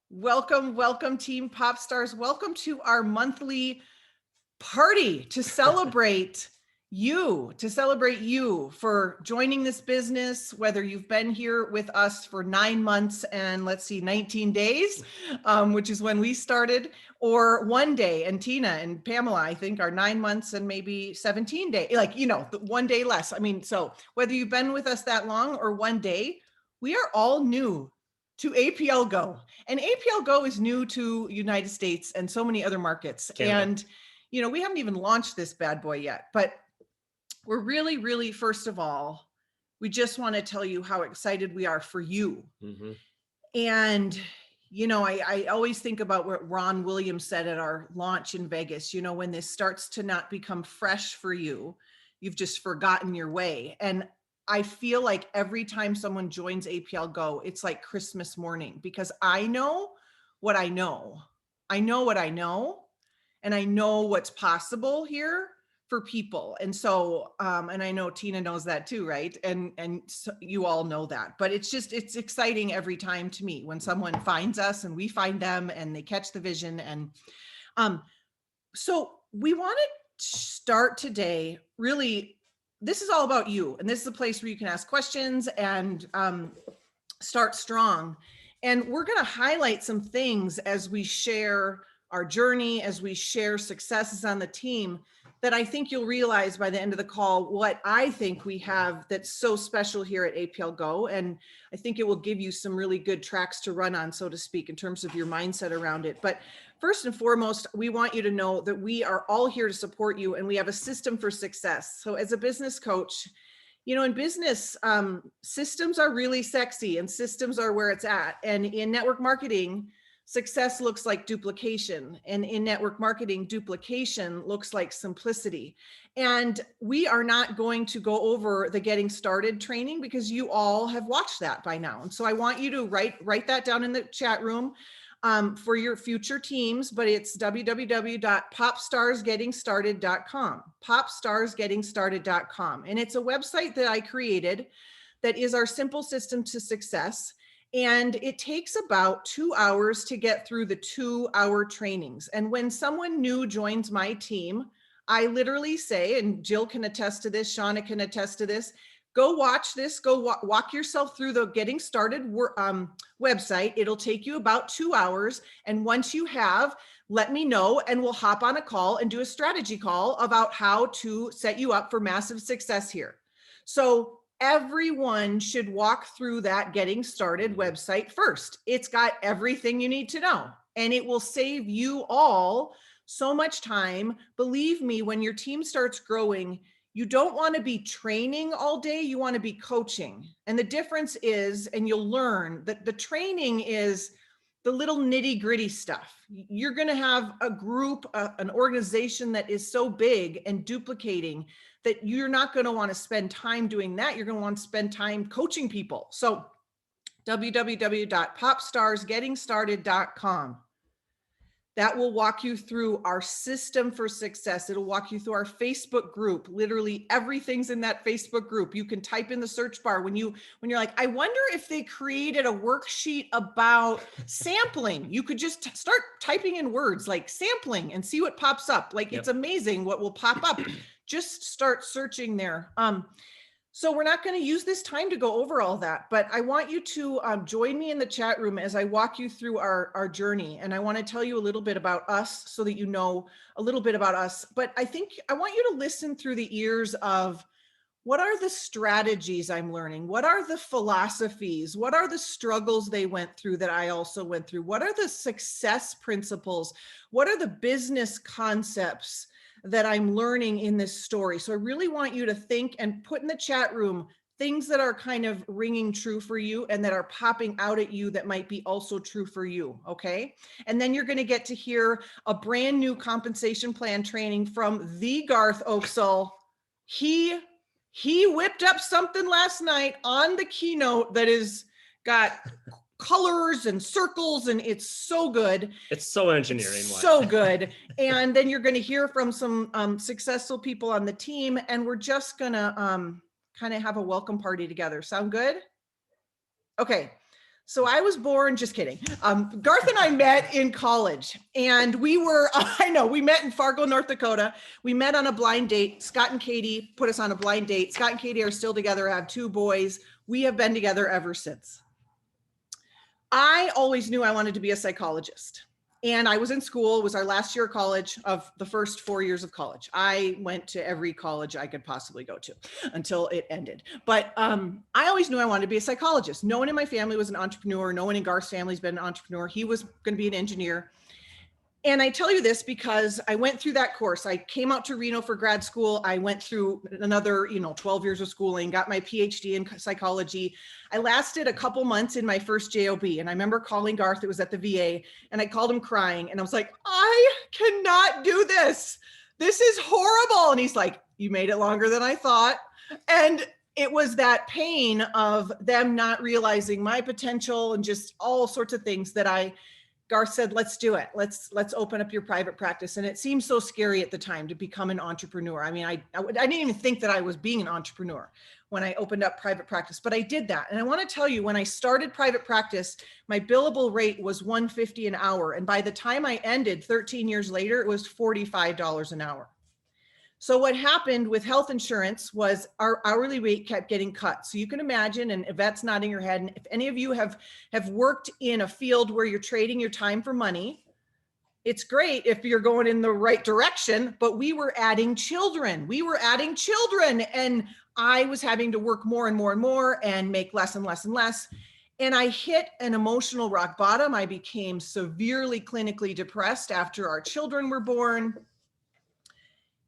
Welcome, welcome, Team Pop Stars. Welcome to our monthly party to celebrate you for joining this business, whether you've been here with us for 9 months and 19 days, which is when we started, or 1 day. And Tina and Pamela, I think, are 9 months and maybe 17 days, 1 day less. So whether you've been with us that long or 1 day, we are all new to APLGO. And APLGO is new to United States and so many other markets. Canada. And we haven't even launched this bad boy yet, but we're really, first of all, we just want to tell you how excited we are for you. Mm-hmm. And, I always think about what Ron Williams said at our launch in Vegas, when this starts to not become fresh for you, you've just forgotten your way. And I feel like every time someone joins APLGO, it's like Christmas morning, because I know what I know. I know what I know. And I know what's possible here for people. And so, and I know Tina knows that too, right? And so you all know that, but it's exciting every time to me when someone finds us and we find them and they catch the vision. And so we want to start today, really, this is all about you. And this is a place where you can ask questions and start strong. And we're going to highlight some things as we share our journey, as we share successes on the team, that I think you'll realize by the end of the call what I think we have that's so special here at APLGO. And I think it will give you some really good tracks to run on, so to speak, in terms of your mindset around it. But first and foremost, we want you to know that we are all here to support you, and we have a system for success. So as a business coach, in business, systems are really sexy and systems are where it's at. And in network marketing, success looks like duplication. And in network marketing, duplication looks like simplicity. And we are not going to go over the getting started training because you all have watched that by now. And so I want you to write that down in the chat room for your future teams, but it's www.popstarsgettingstarted.com, popstarsgettingstarted.com. And it's a website that I created that is our simple system to success. And it takes about 2 hours to get through the 2-hour trainings. And when someone new joins my team, I literally say, and Jill can attest to this, Shauna can attest to this, go watch this, go walk yourself through the Getting Started website. It'll take you about 2 hours. And once you have, let me know and we'll hop on a call and do a strategy call about how to set you up for massive success here. So everyone should walk through that Getting Started website first. It's got everything you need to know, and it will save you all so much time. Believe me, when your team starts growing, you don't want to be training all day, you want to be coaching. And the difference is, and you'll learn that the training is the little nitty gritty stuff. You're going to have a group, an organization that is so big and duplicating that you're not going to want to spend time doing that. You're going to want to spend time coaching people. So www.popstarsgettingstarted.com. That will walk you through our system for success. It'll walk you through our Facebook group. Literally everything's in that Facebook group. You can type in the search bar when you're like, I wonder if they created a worksheet about sampling. You could just start typing in words like sampling and see what pops up. It's amazing what will pop up. Just start searching there. So we're not going to use this time to go over all that, but I want you to join me in the chat room as I walk you through our journey. And I want to tell you a little bit about us so that you know a little bit about us. But I think I want you to listen through the ears of what are the strategies I'm learning? What are the philosophies? What are the struggles they went through that I also went through? What are the success principles? What are the business concepts that I'm learning in this story? So I really want you to think and put in the chat room things that are kind of ringing true for you and that are popping out at you that might be also true for you, okay? And then you're going to get to hear a brand new compensation plan training from the Garth Oksol. He whipped up something last night on the keynote that is got colors and circles, and it's so good. It's so engineering. So good. And then you're going to hear from some successful people on the team, and we're just going to kind of have a welcome party together. Sound good? Okay. So I was born, just kidding. Garth and I met in college, and we were, I know, we met in Fargo, North Dakota. We met on a blind date. Scott and Katie put us on a blind date. Scott and Katie are still together, have 2 boys. We have been together ever since. I always knew I wanted to be a psychologist. And I was in school. It was our last year of college, of the first 4 years of college. I went to every college I could possibly go to until it ended. But I always knew I wanted to be a psychologist. No one in my family was an entrepreneur. No one in Garth's family has been an entrepreneur. He was going to be an engineer. And I tell you this because I went through that course. I came out to Reno for grad school. I went through another, 12 years of schooling, got my PhD in psychology. I lasted a couple months in my first job. And I remember calling Garth, it was at the VA, and I called him crying. And I was like, I cannot do this. This is horrible. And he's like, you made it longer than I thought. And it was that pain of them not realizing my potential and just all sorts of things that Garth said, let's do it. Let's open up your private practice. And it seemed so scary at the time to become an entrepreneur. I mean, I didn't even think that I was being an entrepreneur when I opened up private practice, but I did that. And I want to tell you, when I started private practice, my billable rate was $150 an hour. And by the time I ended 13 years later, it was $45 an hour. So what happened with health insurance was our hourly rate kept getting cut. So you can imagine, and Yvette's nodding her head, and if any of you have worked in a field where you're trading your time for money, it's great if you're going in the right direction, but we were adding children. And I was having to work more and more and more and make less and less and less. And I hit an emotional rock bottom. I became severely clinically depressed after our children were born.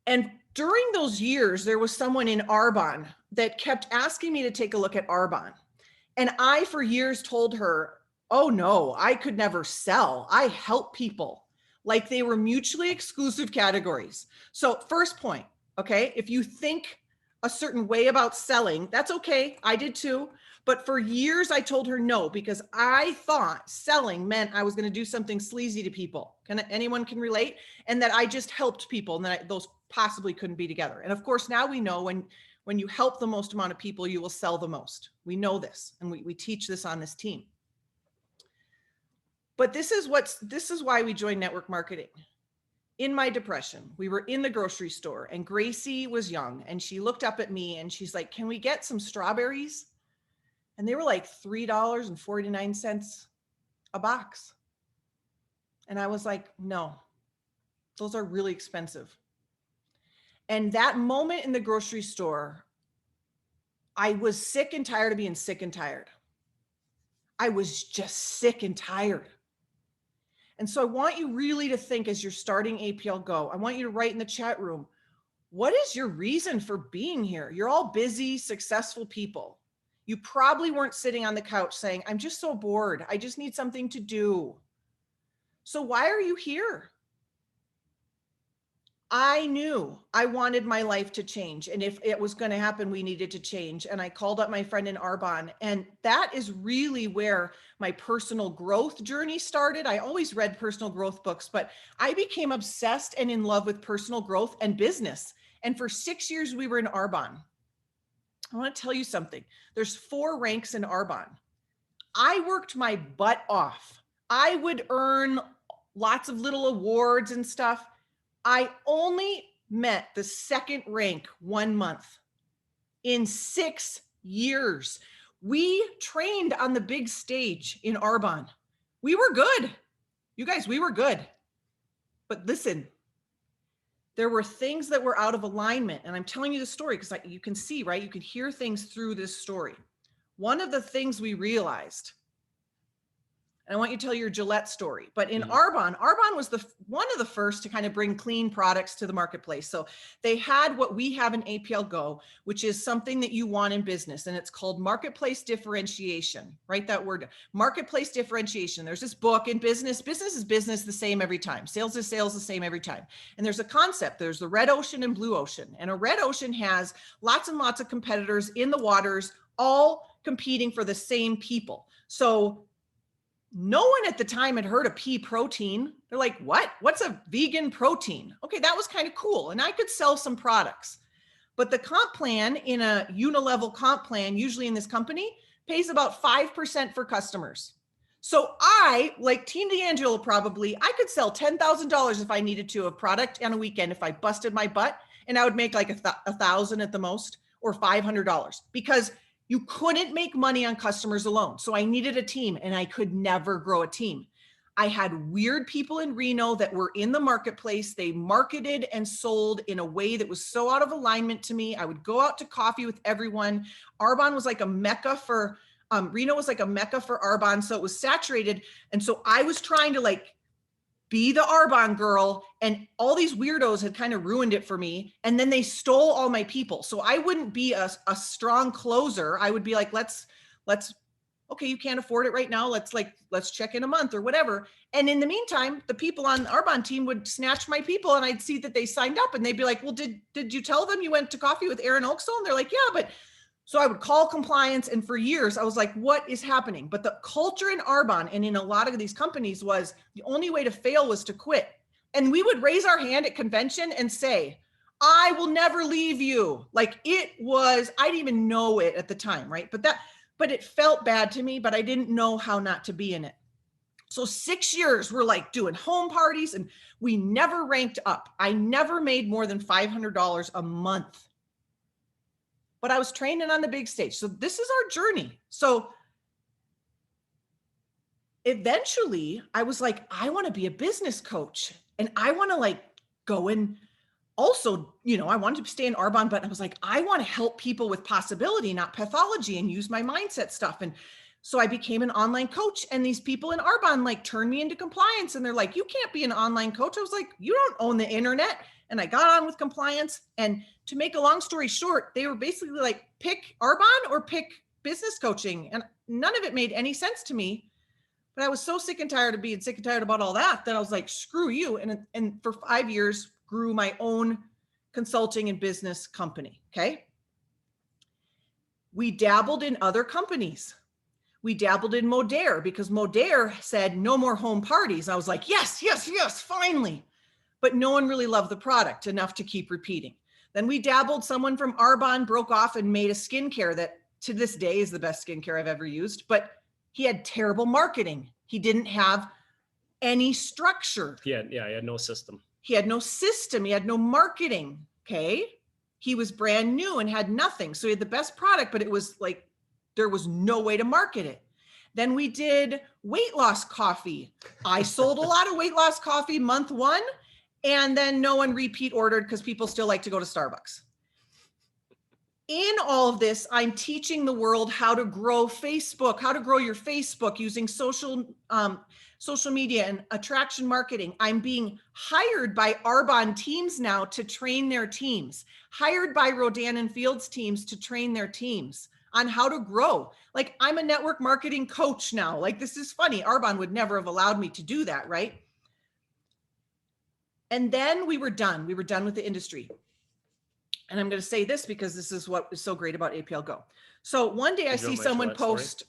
And during those years, there was someone in Arbonne that kept asking me to take a look at Arbonne. And I, for years, told her, oh no, I could never sell. I help people, like they were mutually exclusive categories. So first point, okay, if you think a certain way about selling, that's okay. I did too. But for years, I told her no, because I thought selling meant I was going to do something sleazy to people. Anyone can relate? And that I just helped people, and that those possibly couldn't be together. And of course, now we know when you help the most amount of people, you will sell the most. We know this, and we teach this on this team. But this is why we joined network marketing. In my depression, we were in the grocery store, and Gracie was young, and she looked up at me and she's like, can we get some strawberries? And they were like $3.49 a box. And I was like, no, those are really expensive. And that moment in the grocery store, I was sick and tired of being sick and tired. I was just sick and tired. And so I want you really to think, as you're starting APLGO, I want you to write in the chat room, what is your reason for being here? You're all busy, successful people. You probably weren't sitting on the couch saying, I'm just so bored. I just need something to do. So why are you here? I knew I wanted my life to change. And if it was going to happen, we needed to change. And I called up my friend in Arbonne. And that is really where my personal growth journey started. I always read personal growth books, but I became obsessed and in love with personal growth and business. And for 6 years, we were in Arbonne. I want to tell you something. There's 4 ranks in Arbonne. I worked my butt off. I would earn lots of little awards and stuff. I only met the 2nd rank 1 month in 6 years. We trained on the big stage in Arbonne. We were good. You guys, we were good. But listen, there were things that were out of alignment. And I'm telling you the story because you can see, right? You can hear things through this story. One of the things we realized, and I want you to tell your Gillette story, but in Arbonne was one of the first to kind of bring clean products to the marketplace. So they had what we have in APLGO, which is something that you want in business. And it's called marketplace differentiation. Write that word, marketplace differentiation. There's this book in business. Business is business the same every time. Sales is sales the same every time. And there's a concept. There's the red ocean and blue ocean. And a red ocean has lots and lots of competitors in the waters, all competing for the same people. So no one at the time had heard of pea protein. They're like, what? What's a vegan protein? Okay, that was kind of cool. And I could sell some products. But the comp plan in a Uni-level comp plan, usually in this company, pays about 5% for customers. So I, like Teen D'Angelo probably, I could sell $10,000 if I needed to of product on a weekend if I busted my butt, and I would make like $1,000 at the most, or $500, because you couldn't make money on customers alone. So I needed a team, and I could never grow a team. I had weird people in Reno that were in the marketplace. They marketed and sold in a way that was so out of alignment to me. I would go out to coffee with everyone. Arbonne was like a mecca for, Reno was like a mecca for Arbonne. So it was saturated. And so I was trying to like be the Arbonne girl, and all these weirdos had kind of ruined it for me. And then they stole all my people. So I wouldn't be a strong closer. I would be like, let's, okay, you can't afford it right now. Let's check in a month or whatever. And in the meantime, the people on the Arbonne team would snatch my people, and I'd see that they signed up, and they'd be like, well, did you tell them you went to coffee with Erin Oksol? And they're like, yeah, but so I would call compliance. And for years I was like, what is happening? But the culture in Arbonne and in a lot of these companies was the only way to fail was to quit. And we would raise our hand at convention and say, I will never leave you. Like it was, I didn't even know it at the time. Right. But it felt bad to me, but I didn't know how not to be in it. So 6 years, we're like doing home parties, and we never ranked up. I never made more than $500 a month, but I was training on the big stage. So this is our journey. So eventually I was like, I want to be a business coach, and I want to like go and also, I wanted to stay in Arbonne, but I was like, I want to help people with possibility, not pathology, and use my mindset stuff. And so I became an online coach, and these people in Arbonne like turned me into compliance, and they're like, you can't be an online coach. I was like, you don't own the internet. And I got on with compliance. And to make a long story short, they were basically like, pick Arbonne or pick business coaching. And none of it made any sense to me. But I was so sick and tired of being sick and tired about all that I was like, screw you. And for 5 years, grew my own consulting and business company. Okay. We dabbled in other companies. We dabbled in Modere because Modere said no more home parties. I was like, yes, finally. But no one really loved the product enough to keep repeating. Then we dabbled. Someone from Arbonne broke off and made a skincare that to this day is the best skincare I've ever used, but he had terrible marketing. He didn't have any structure. He had no system. He had no system. He had no marketing. Okay. He was brand new and had nothing. So he had the best product, but it was like, there was no way to market it. Then we did weight loss coffee. I sold a lot of weight loss coffee month 1, and then no one repeat ordered because people still like to go to Starbucks. In all of this, I'm teaching the world how to grow Facebook, how to grow your Facebook using social media and attraction marketing. I'm being hired by Arbonne teams now to train their teams, hired by Rodan and Fields teams to train their teams on how to grow. Like I'm a network marketing coach now. Like this is funny. Arbonne would never have allowed me to do that, right? And then we were done. We were done with the industry. And I'm going to say this because this is what is so great about APLGO. So one day I see someone post,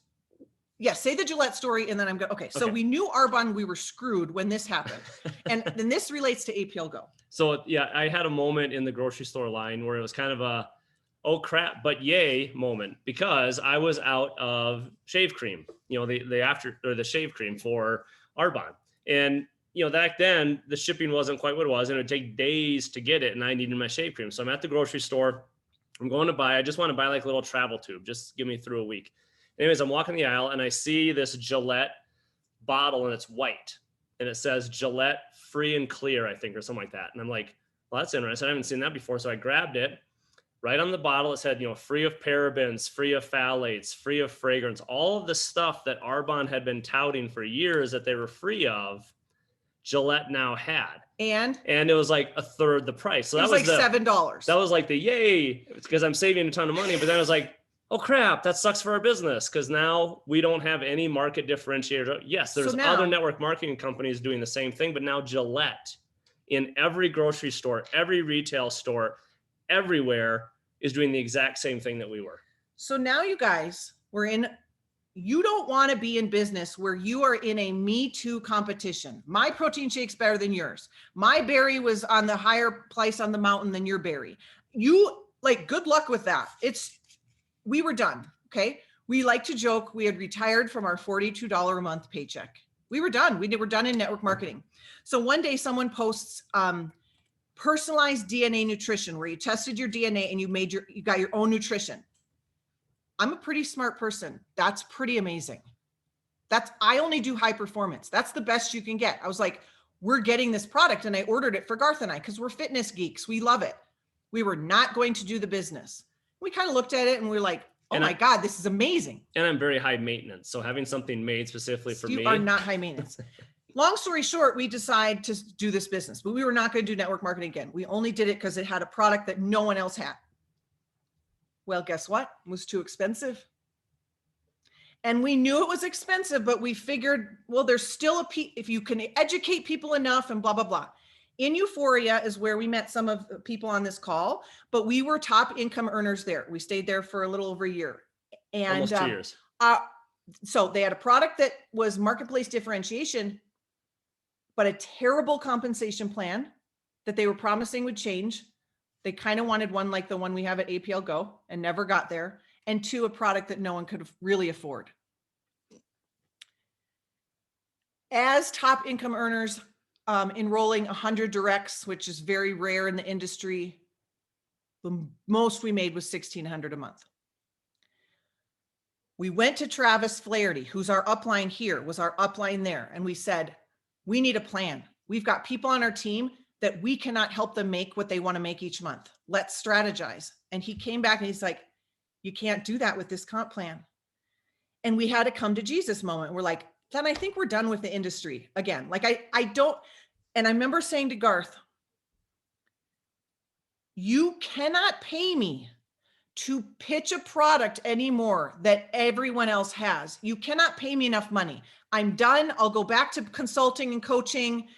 yes, say the Gillette story. And then I'm going, okay. So we knew Arbonne, we were screwed when this happened. And then this relates to APLGO. So yeah, I had a moment in the grocery store line where it was kind of a, oh crap, but yay moment, because I was out of shave cream, the shave cream for Arbonne. And back then the shipping wasn't quite what it was, and it would take days to get it, and I needed my shave cream. So I'm at the grocery store. I just want to buy like a little travel tube. Just get me through a week. Anyways, I'm walking the aisle and I see this Gillette bottle, and it's white, and it says Gillette free and clear, I think, or something like that. And I'm like, well, that's interesting. I haven't seen that before. So I grabbed it. Right on the bottle, it said, free of parabens, free of phthalates, free of fragrance, all of the stuff that Arbonne had been touting for years that they were free of, Gillette now had. And it was like a third the price. So that was like $7. That was like the yay, because I'm saving a ton of money. But then I was like, oh crap, that sucks for our business, because now we don't have any market differentiator. Yes, there's other network marketing companies doing the same thing, but now Gillette in every grocery store, every retail store, everywhere is doing the exact same thing that we were. So now you guys, you don't want to be in business where you are in a Me Too competition. My protein shake's better than yours. My berry was on the higher place on the mountain than your berry. Good luck with that. We were done. Okay. We like to joke we had retired from our $42 a month paycheck. We were done. We were done in network marketing. So one day someone posts personalized DNA nutrition, where you tested your DNA and you got your own nutrition. I'm a pretty smart person. That's pretty amazing. I only do high performance. That's the best you can get. I was like, we're getting this product, and I ordered it for Garth and I, because we're fitness geeks. We love it. We were not going to do the business. We kind of looked at it and we were like, oh my God, this is amazing. And I'm very high maintenance. So having something made specifically for me. You are not high maintenance. Long story short, we decided to do this business, but we were not going to do network marketing again. We only did it because it had a product that no one else had. Well, guess what? It was too expensive. And we knew it was expensive, but we figured, well, there's still if you can educate people enough and blah, blah, blah. In Euphoria is where we met some of the people on this call, but we were top income earners there. We stayed there for a little over a year. And almost 2 years. So they had a product that was marketplace differentiation, but a terrible compensation plan that they were promising would change. They kind of wanted one like the one we have at APLGO and never got there. And 2, a product that no one could really afford. As top income earners, enrolling 100 directs, which is very rare in the industry, the most we made was $1,600 a month. We went to Travis Flaherty, who's our upline here, was our upline there. And we said, we need a plan. We've got people on our team that we cannot help them make what they want to make each month. Let's strategize. And he came back and he's like, you can't do that with this comp plan. And we had a come to Jesus moment. We're like, then I think we're done with the industry again. Like I don't, and I remember saying to Garth, you cannot pay me to pitch a product anymore that everyone else has. You cannot pay me enough money. I'm done. I'll go back to consulting and coaching.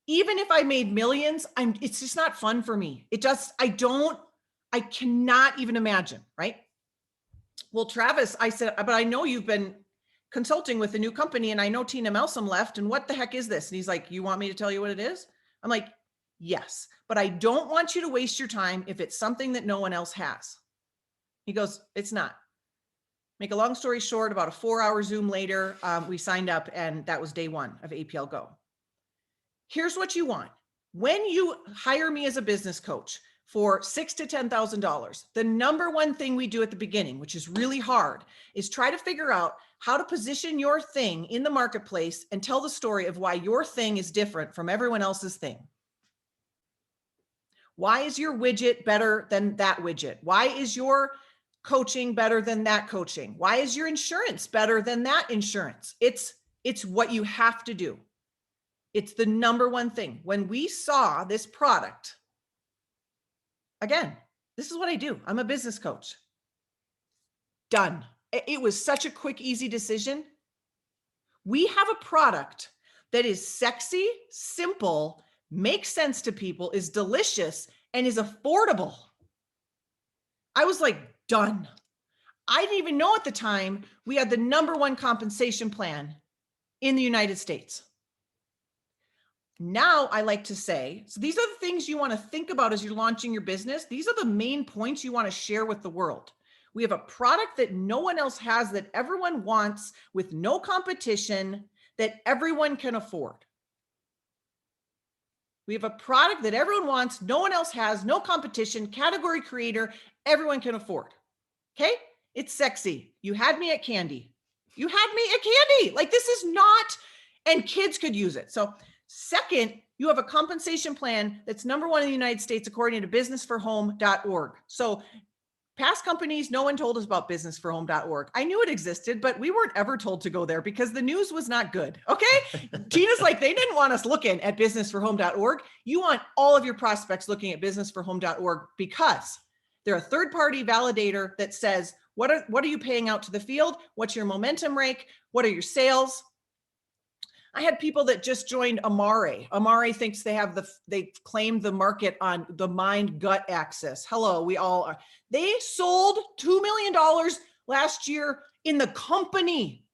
Even if I made millions, it's just not fun for me. I cannot even imagine, right? Well, Travis, I said, but I know you've been consulting with a new company and I know Tina Melsom left, and what the heck is this? And he's like, you want me to tell you what it is? I'm like, yes, but I don't want you to waste your time if it's something that no one else has. He goes, it's not. Make a long story short, about a 4-hour Zoom later, we signed up, and that was day 1 of APLGO. Here's what you want. When you hire me as a business coach for $6,000 to $10,000, the number one thing we do at the beginning, which is really hard, is try to figure out how to position your thing in the marketplace and tell the story of why your thing is different from everyone else's thing. Why is your widget better than that widget? Why is your coaching better than that coaching? Why is your insurance better than that insurance? It's what you have to do. It's the number one thing. When we saw this product, again, this is what I do. I'm a business coach. Done. It was such a quick, easy decision. We have a product that is sexy, simple, makes sense to people, is delicious, and is affordable. I was like, done. I didn't even know at the time we had the number 1 compensation plan in the United States. Now I like to say, so these are the things you want to think about as you're launching your business. These are the main points you want to share with the world. We have a product that no one else has, that everyone wants, with no competition, that everyone can afford. We have a product that everyone wants, no one else has, no competition, category creator, everyone can afford. Okay? It's sexy. You had me at candy. You had me at candy. Like, this is not, and kids could use it. So second, you have a compensation plan that's number 1 in the United States, according to businessforhome.org. So past companies, no one told us about businessforhome.org. I knew it existed, but we weren't ever told to go there because the news was not good. Okay. Tina's like, they didn't want us looking at businessforhome.org. You want all of your prospects looking at businessforhome.org, because they're a third-party validator that says, what are you paying out to the field? What's your momentum rate? What are your sales? I had people that just joined Amare. Amare thinks they claimed the market on the mind-gut axis. Hello, we all are. They sold $2 million last year in the company.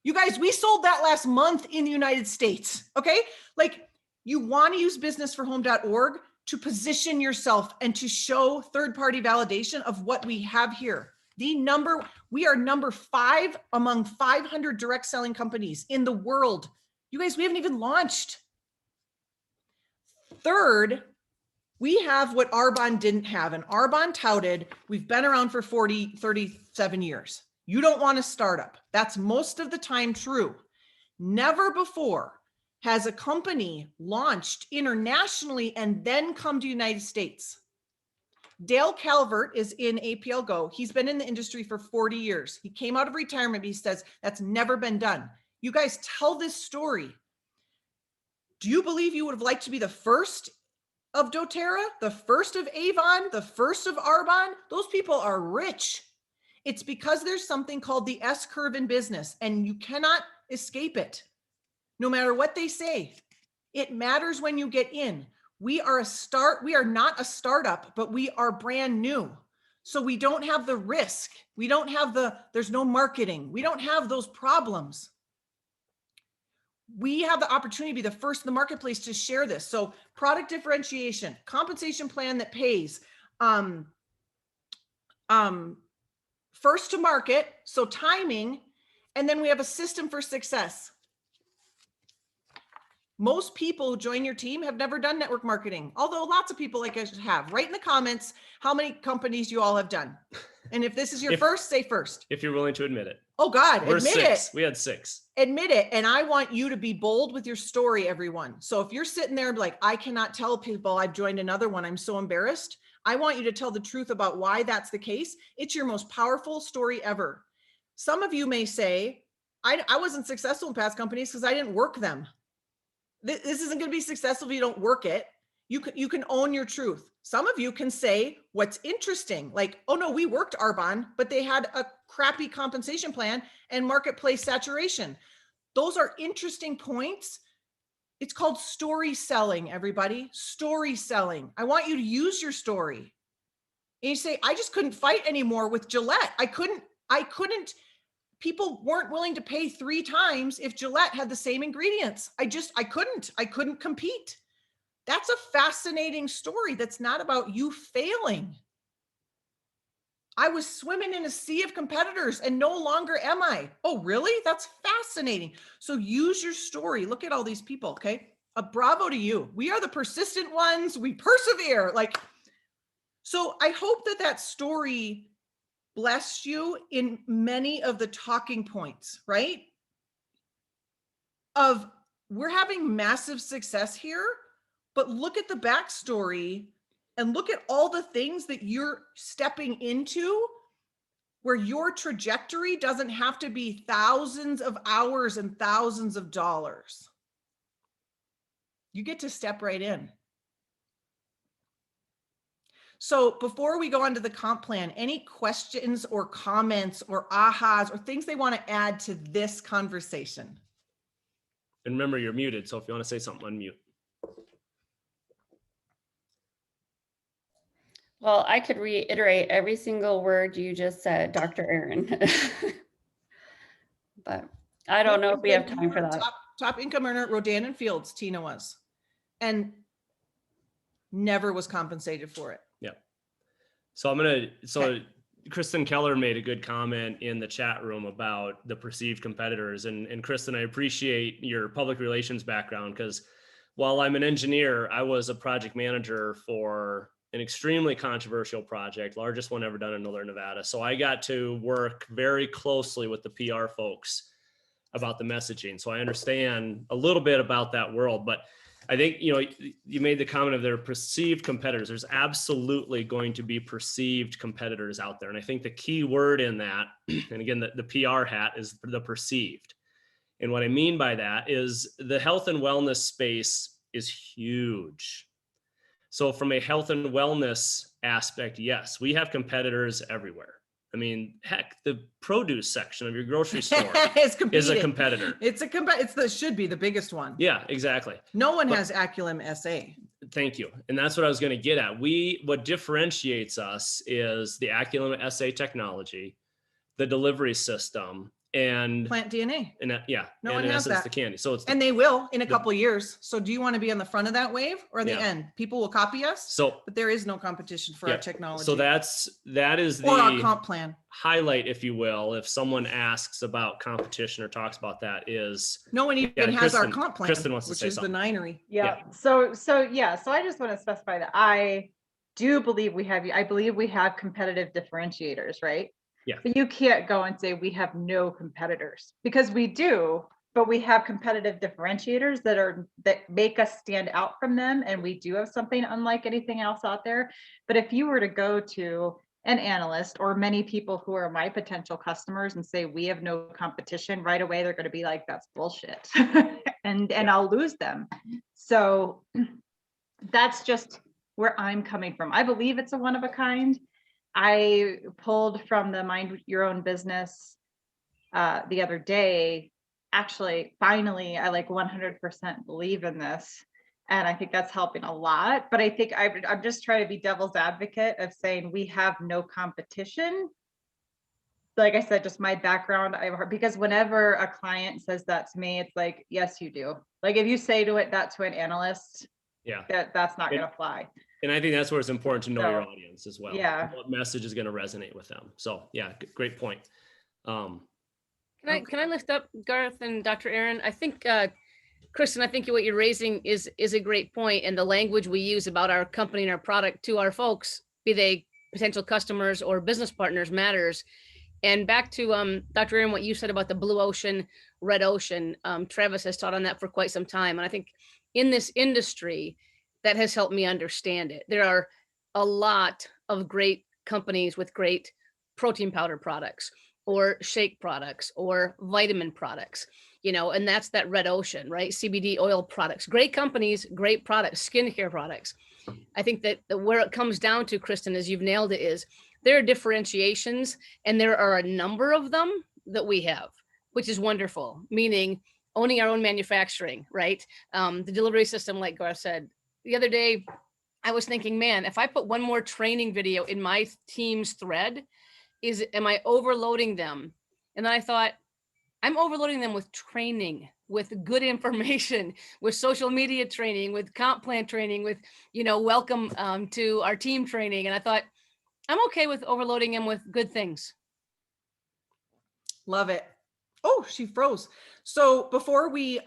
You guys, we sold that last month in the United States. Okay. Like, you want to use businessforhome.org to position yourself and to show third-party validation of what we have here. We are number 5 among 500 direct selling companies in the world. You guys, we haven't even launched. Third, we have what Arbonne didn't have, and Arbonne touted, we've been around for 37 years. You don't want a startup. That's most of the time true. Never before has a company launched internationally and then come to the United States. Dale Calvert is in APLGO. He's been in the industry for 40 years. He came out of retirement, but he says that's never been done. You guys tell this story. Do you believe you would have liked to be the first of doTERRA, the first of Avon, the first of Arbonne? Those people are rich. It's because there's something called the S curve in business, and you cannot escape it. No matter what they say, it matters when you get in. We are not a startup, but we are brand new. So we don't have the risk. We don't have there's no marketing. We don't have those problems. We have the opportunity to be the first in the marketplace to share this. So product differentiation, compensation plan that pays, first to market, so timing, and then we have a system for success. Most people who join your team have never done network marketing, although lots of people like us have. Write in the comments how many companies you all have done. And if this is your first, say first. If you're willing to admit it. Oh God, We're admit 6. it. We had 6. Admit it. And I want you to be bold with your story, everyone. So if you're sitting there and be like, I cannot tell people I've joined another one, I'm so embarrassed. I want you to tell the truth about why that's the case. It's your most powerful story ever. Some of you may say, I wasn't successful in past companies because I didn't work them. This isn't going to be successful if you don't work it. You can own your truth. Some of you can say what's interesting, like, oh no, we worked Arbonne, but they had a crappy compensation plan and marketplace saturation. Those are interesting points. It's called story selling, everybody. Story selling. I want you to use your story. And you say, I just couldn't fight anymore with Gillette. I couldn't. People weren't willing to pay 3 times if Gillette had the same ingredients. I couldn't compete. That's a fascinating story. That's not about you failing. I was swimming in a sea of competitors and no longer am I. Oh, really? That's fascinating. So use your story. Look at all these people. Okay. A bravo to you. We are the persistent ones. We persevere. So I hope that story blessed you in many of the talking points, right? Of we're having massive success here, but look at the backstory and look at all the things that you're stepping into where your trajectory doesn't have to be thousands of hours and thousands of dollars. You get to step right in. So before we go on to the comp plan, any questions or comments or ahas or things they want to add to this conversation? And remember, you're muted. So if you want to say something, unmute. Well, I could reiterate every single word you just said, Dr. Erin. But I don't know if we have time for that. Top income earner, Rodan and Fields, Tina was, and never was compensated for it. Yeah. So Kristen Keller made a good comment in the chat room about the perceived competitors. And Kristen, I appreciate your public relations background, because while I'm an engineer, I was a project manager for an extremely controversial project, largest one ever done in Northern Nevada. So I got to work very closely with the PR folks about the messaging. So I understand a little bit about that world, but I think, you made the comment of their perceived competitors. There's absolutely going to be perceived competitors out there. And I think the key word in that, and again, the PR hat, is the perceived. And what I mean by that is the health and wellness space is huge. So from a health and wellness aspect, yes, we have competitors everywhere. I mean, heck, the produce section of your grocery store is a competitor. It should be the biggest one. Yeah, exactly. No one has Aculim SA. Thank you. And that's what I was going to get at. What differentiates us is the Aculim SA technology, the delivery system, and Plant DNA. yeah, No and one in has essence that. the candy. So it's And they will in a couple of years. So do you want to be on the front of that wave or the Yeah. end? People will copy us, so but there is no competition for yeah. our technology. So that is or our the comp plan. highlight, if you will, if someone asks about competition or talks about that, is No one even has our comp plan, Kristen wants to which say is something. the Ninery. Yeah. Yeah. So I just want to specify that I do believe I believe we have competitive differentiators, right? Yeah. But you can't go and say we have no competitors, because we do, but we have competitive differentiators that make us stand out from them. And we do have something unlike anything else out there. But if you were to go to an analyst or many people who are my potential customers and say we have no competition, right away they're going to be like, that's bullshit. and I'll lose them. So that's just where I'm coming from. I believe it's a one of a kind. I pulled from the Mind Your Own Business the other day. Actually, finally, I like 100% believe in this. And I think that's helping a lot. But I think I'm just trying to be devil's advocate of saying we have no competition. Like I said, just my background, because whenever a client says that to me, it's like, yes, you do. Like if you say that to an analyst, Yeah. that's not going to fly. And I think that's where it's important to know your So, audience as well. yeah. What message is going to resonate with them. So yeah, great point. Can I lift up Garth and Dr. Erin? I think, Kristen, I think what you're raising is a great point, and the language we use about our company and our product to our folks, be they potential customers or business partners, matters. And back to Dr. Erin, what you said about the blue ocean, red ocean, Travis has taught on that for quite some time. And I think in this industry, that has helped me understand it. There are a lot of great companies with great protein powder products or shake products or vitamin products, and that's that red ocean, right? CBD oil products, great companies, great products, skincare products. I think that where it comes down to, Kristen, as you've nailed it, is there are differentiations, and there are a number of them that we have, which is wonderful, meaning owning our own manufacturing, right? The delivery system, like Garth said. The other day, I was thinking, man, if I put one more training video in my team's thread, am I overloading them? And then I thought, I'm overloading them with training, with good information, with social media training, with comp plan training, with, welcome to our team training. And I thought, I'm okay with overloading them with good things. Love it. Oh, she froze. So before we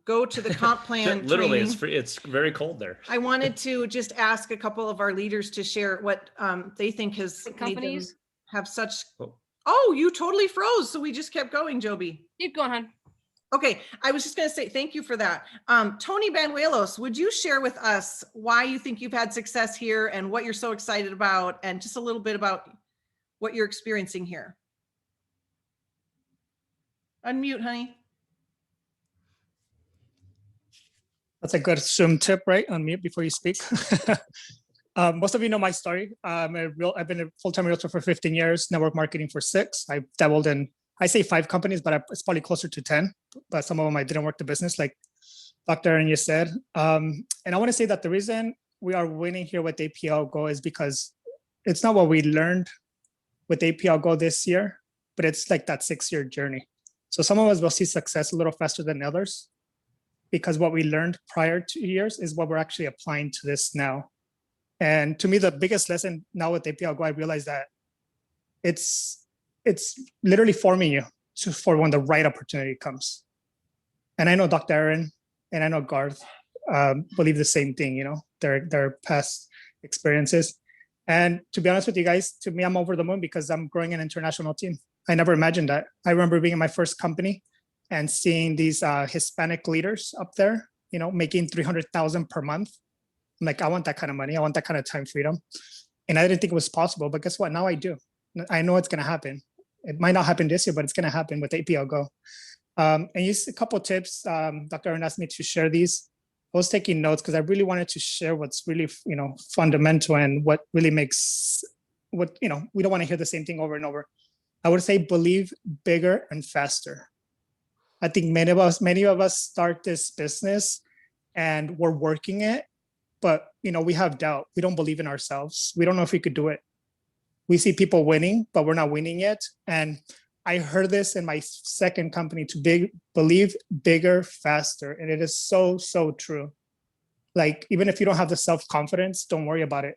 go to the comp plan literally training, it's very cold there. I wanted to just ask a couple of our leaders to share what they think has made them have such. Oh, you totally froze. So we just kept going, Joby. Keep going, hon. Okay, I was just going to say thank you for that. Tony Banuelos, would you share with us why you think you've had success here and what you're so excited about, and just a little bit about what you're experiencing here? Unmute, honey. That's a good Zoom tip, right? Unmute before you speak. Most of you know my story. I've been a full-time realtor for 15 years, network marketing for 6. I've dabbled in, I say 5 companies, but it's probably closer to 10. But some of them I didn't work the business, like Dr. Erin, you said. And I want to say that the reason we are winning here with APLGO is because it's not what we learned with APLGO this year, but it's like that 6-year journey. So some of us will see success a little faster than others, because what we learned prior to years is what we're actually applying to this now. And to me, the biggest lesson now with APLGO, I realized that it's literally forming you for when the right opportunity comes. And I know Dr. Erin and I know Garth believe the same thing, their past experiences. And to be honest with you guys, to me, I'm over the moon because I'm growing an international team. I never imagined that. I remember being in my first company and seeing these Hispanic leaders up there, making $300,000 per month. I'm like, I want that kind of money. I want that kind of time freedom. And I didn't think it was possible, but guess what? Now I do. I know it's going to happen. It might not happen this year, but it's going to happen with APLGO. And use a couple of tips. Dr. Erin asked me to share these. I was taking notes because I really wanted to share what's really, fundamental and what really makes we don't want to hear the same thing over and over. I would say believe bigger and faster. I think many of us start this business and we're working it, but we have doubt. We don't believe in ourselves. We don't know if we could do it. We see people winning, but we're not winning yet. And I heard this in my second company to believe bigger, faster. And it is so, so true. Like, even if you don't have the self-confidence, don't worry about it.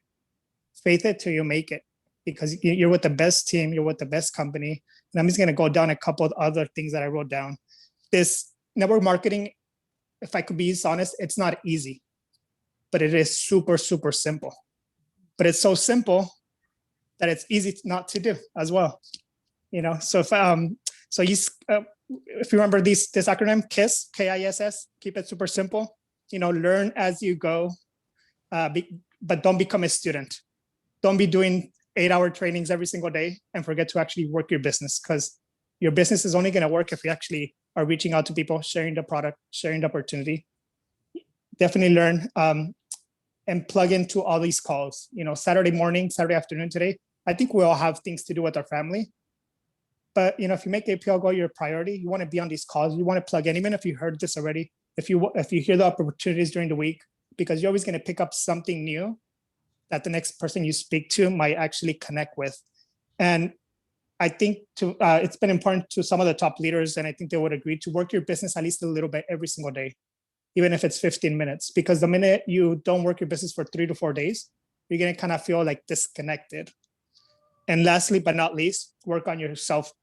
Faith it till you make it, because you're with the best team, you're with the best company. And I'm just going to go down a couple of other things that I wrote down. This network marketing, if I could be honest, it's not easy, but it is super, super simple. But it's so simple that it's easy not to do as well. You know, so if if you remember this acronym, KISS, K-I-S-S, keep it super simple. You know, learn as you go, but don't become a student. Don't be doing 8-hour trainings every single day and forget to actually work your business, because your business is only going to work if you actually are reaching out to people, sharing the product, sharing the opportunity. Definitely learn and plug into all these calls. You know, Saturday morning, Saturday afternoon today, I think we all have things to do with our family. But, you know, if you make APLGO your priority, you want to be on these calls, you want to plug in, even if you heard this already, if you hear the opportunities during the week, because you're always going to pick up something new that the next person you speak to might actually connect with. And I think it's been important to some of the top leaders, and I think they would agree, to work your business at least a little bit every single day, even if it's 15 minutes, because the minute you don't work your business for 3 to 4 days, you're going to kind of feel like disconnected. And lastly, but not least, work on your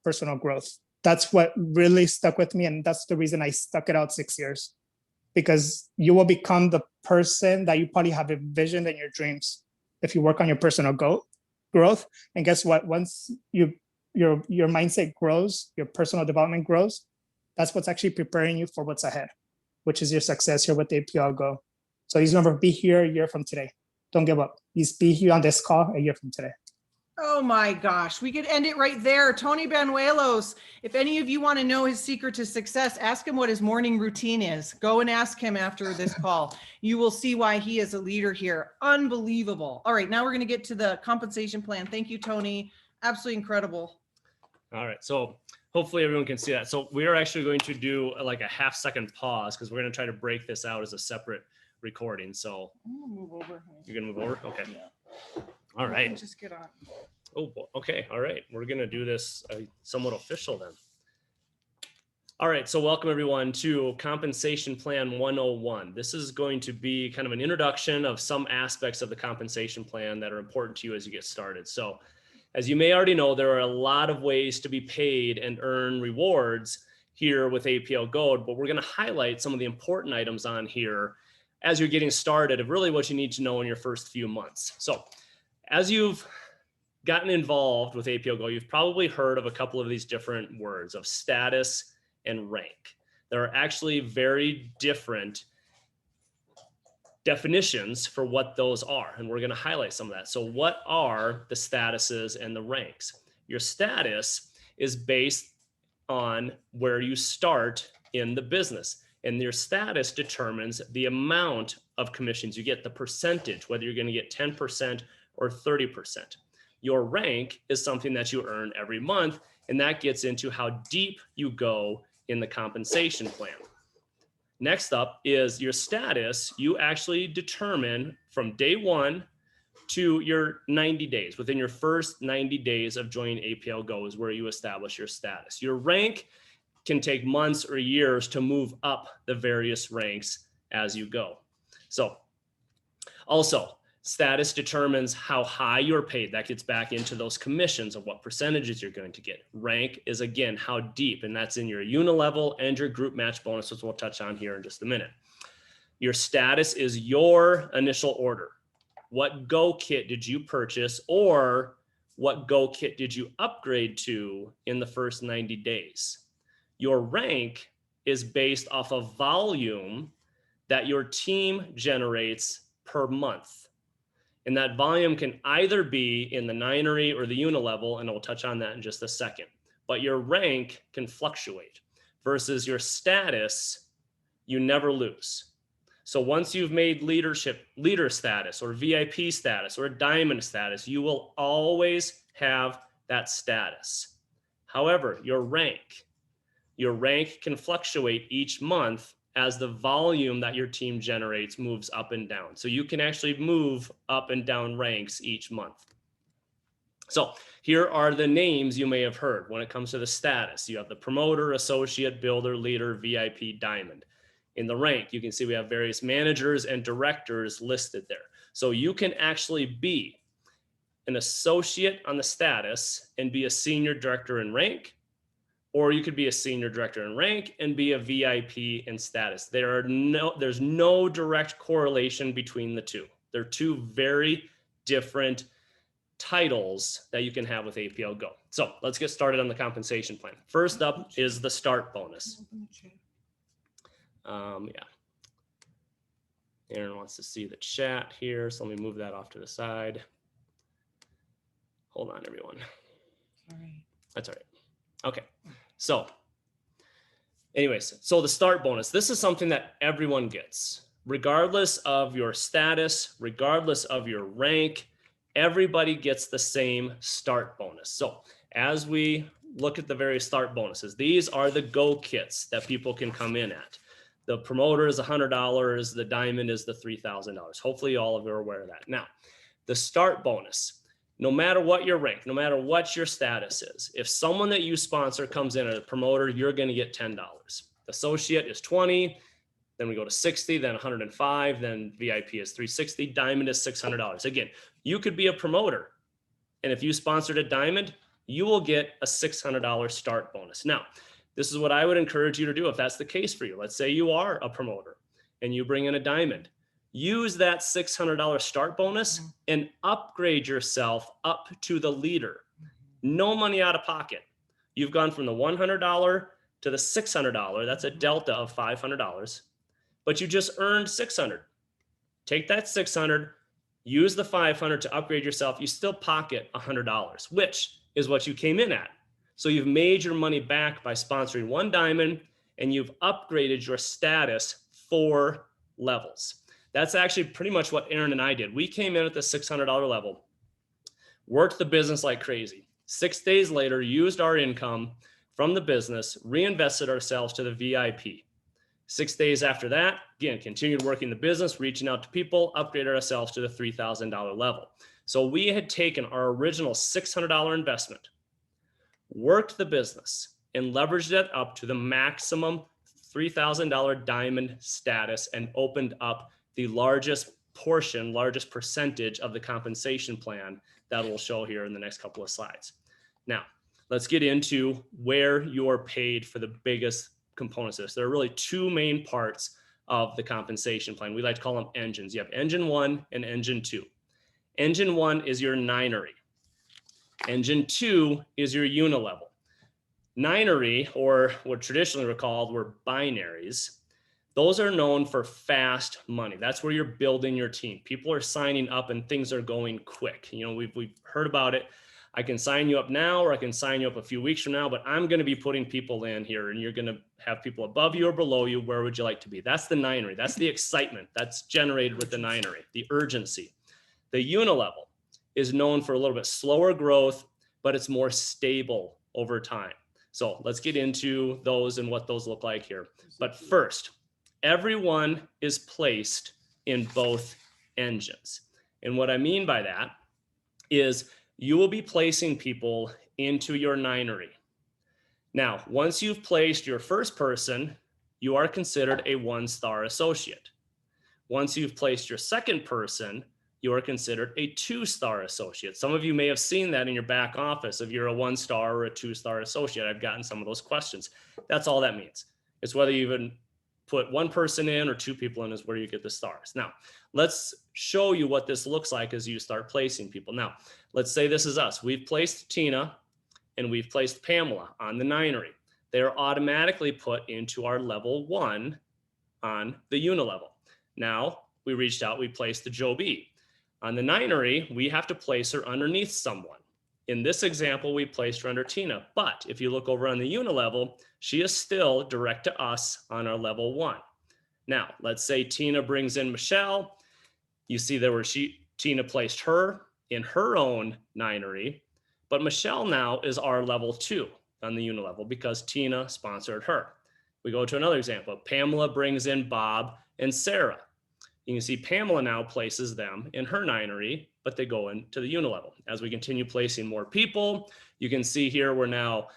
personal growth. That's what really stuck with me. And that's the reason I stuck it out 6 years, because you will become the person that you probably have envisioned in your dreams if you work on your personal growth. And guess what? Once your mindset grows, your personal development grows, that's what's actually preparing you for what's ahead, which is your success here with APLGO. So just remember, be here a year from today. Don't give up. Just be here on this call a year from today. Oh my gosh, we could end it right there. Tony Banuelos, if any of you want to know his secret to success, ask him what his morning routine is. Go and ask him after this call. You will see why he is a leader here. Unbelievable. All right, now we're going to get to the compensation plan. Thank you, Tony. Absolutely incredible. All right, so hopefully everyone can see that. So we are actually going to do like a half-second pause, because we're going to try to break this out as a separate recording. So I'm gonna move over. you're going to move over? Okay. Yeah. All right. Just get on. Oh, okay. All right. We're going to do this somewhat official then. All right. So welcome everyone to Compensation Plan 101. This is going to be kind of an introduction of some aspects of the compensation plan that are important to you as you get started. So as you may already know, there are a lot of ways to be paid and earn rewards here with APLGO, but we're going to highlight some of the important items on here as you're getting started of really what you need to know in your first few months. So as you've gotten involved with APLGO, you've probably heard of a couple of these different words of status and rank. There are actually very different definitions for what those are, and we're going to highlight some of that. So what are the statuses and the ranks? Your status is based on where you start in the business, and your status determines the amount of commissions you get, the percentage, whether you're going to get 10% or 30%. Your rank is something that you earn every month, and that gets into how deep you go in the compensation plan. Next up is your status. You actually determine from day one to your 90 days. Within your first 90 days of joining APLGO is where you establish your status. Your rank can take months or years to move up the various ranks as you go. So also, status determines how high you're paid. That gets back into those commissions of what percentages you're going to get. Rank is, again, how deep, and that's in your Uni-level and your group match bonus, which we'll touch on here in just a minute. Your status is your initial order. What Go kit did you purchase, or what Go kit did you upgrade to in the first 90 days? Your rank is based off of volume that your team generates per month. And that volume can either be in the Ninery or the Uni-level, and we'll touch on that in just a second. But your rank can fluctuate versus your status, you never lose. So once you've made leader status or VIP status or diamond status, you will always have that status. However, your rank can fluctuate each month as the volume that your team generates moves up and down. So you can actually move up and down ranks each month. So here are the names you may have heard when it comes to the status. You have the promoter, associate, builder, leader, VIP, diamond. In the rank, you can see we have various managers and directors listed there. So you can actually be an associate on the status and be a senior director in rank, or you could be a senior director in rank and be a VIP in status. There's no direct correlation between the two. They're two very different titles that you can have with APLGO. So let's get started on the compensation plan. First up is the start bonus. Yeah. Erin wants to see the chat here, so let me move that off to the side. Hold on, everyone. Sorry. That's all right. Okay. So anyways, so the start bonus, this is something that everyone gets, regardless of your status, regardless of your rank, everybody gets the same start bonus. So as we look at the various start bonuses, these are the go kits that people can come in at. The promoter is $100. The diamond is the $3,000. Hopefully all of you are aware of that. Now, the start bonus, no matter what your rank, no matter what your status is, if someone that you sponsor comes in as a promoter, you're going to get $10. Associate is 20, then we go to 60, then 105, then VIP is 360, diamond is $600. Again, you could be a promoter, and if you sponsored a diamond, you will get a $600 start bonus. Now, this is what I would encourage you to do if that's the case for you. Let's say you are a promoter and you bring in a diamond. Use that $600 start bonus and upgrade yourself up to the leader. No money out of pocket. You've gone from the $100 to the $600. That's a delta of $500, but you just earned $600. Take that $600, use the $500 to upgrade yourself. You still pocket $100, which is what you came in at. So you've made your money back by sponsoring one diamond, and you've upgraded your status 4 levels. That's actually pretty much what Erin and I did. We came in at the $600 level, worked the business like crazy. 6 days later, used our income from the business, reinvested ourselves to the VIP. 6 days after that, again, continued working the business, reaching out to people, upgraded ourselves to the $3,000 level. So we had taken our original $600 investment, worked the business, and leveraged it up to the maximum $3,000 diamond status and opened up the largest portion, largest percentage of the compensation plan that we'll show here in the next couple of slides. Now, let's get into where you're paid for the biggest components of this. There are really 2 main parts of the compensation plan. We like to call them engines. You have engine 1 and engine 2. Engine 1 is your Ninery. Engine 2 is your Uni-level. Ninery, or what traditionally were called were binaries, those are known for fast money. That's where you're building your team. People are signing up and things are going quick. You know, we've heard about it. I can sign you up now, or I can sign you up a few weeks from now, but I'm going to be putting people in here, and you're going to have people above you or below you. Where would you like to be? That's the Ninery. That's the excitement that's generated with the Ninery, the urgency. The Uni-level is known for a little bit slower growth, but it's more stable over time. So let's get into those and what those look like here. But first, everyone is placed in both engines. And what I mean by that is you will be placing people into your Ninery. Now, once you've placed your first person, you are considered a 1-star associate. Once you've placed your second person, you are considered a 2-star associate. Some of you may have seen that in your back office if you're a 1-star or a 2-star associate. I've gotten some of those questions. That's all that means. It's whether you even put 1 person in or 2 people in is where you get the stars. Now, let's show you what this looks like as you start placing people. Now, let's say this is us. We've placed Tina and we've placed Pamela on the Ninery. They're automatically put into our level 1 on the Uni-level. Now, we reached out, we placed the Joe B. On the Ninery, we have to place her underneath someone. In this example, we placed her under Tina, but if you look over on the Uni-level, she is still direct to us on our level 1. Now, let's say Tina brings in Michelle. You see there where Tina placed her in her own Ninery, but Michelle now is our level 2 on the Uni-level because Tina sponsored her. We go to another example. Pamela brings in Bob and Sarah. You can see Pamela now places them in her Ninery, but they go into the Uni-level. As we continue placing more people, you can see here we're now,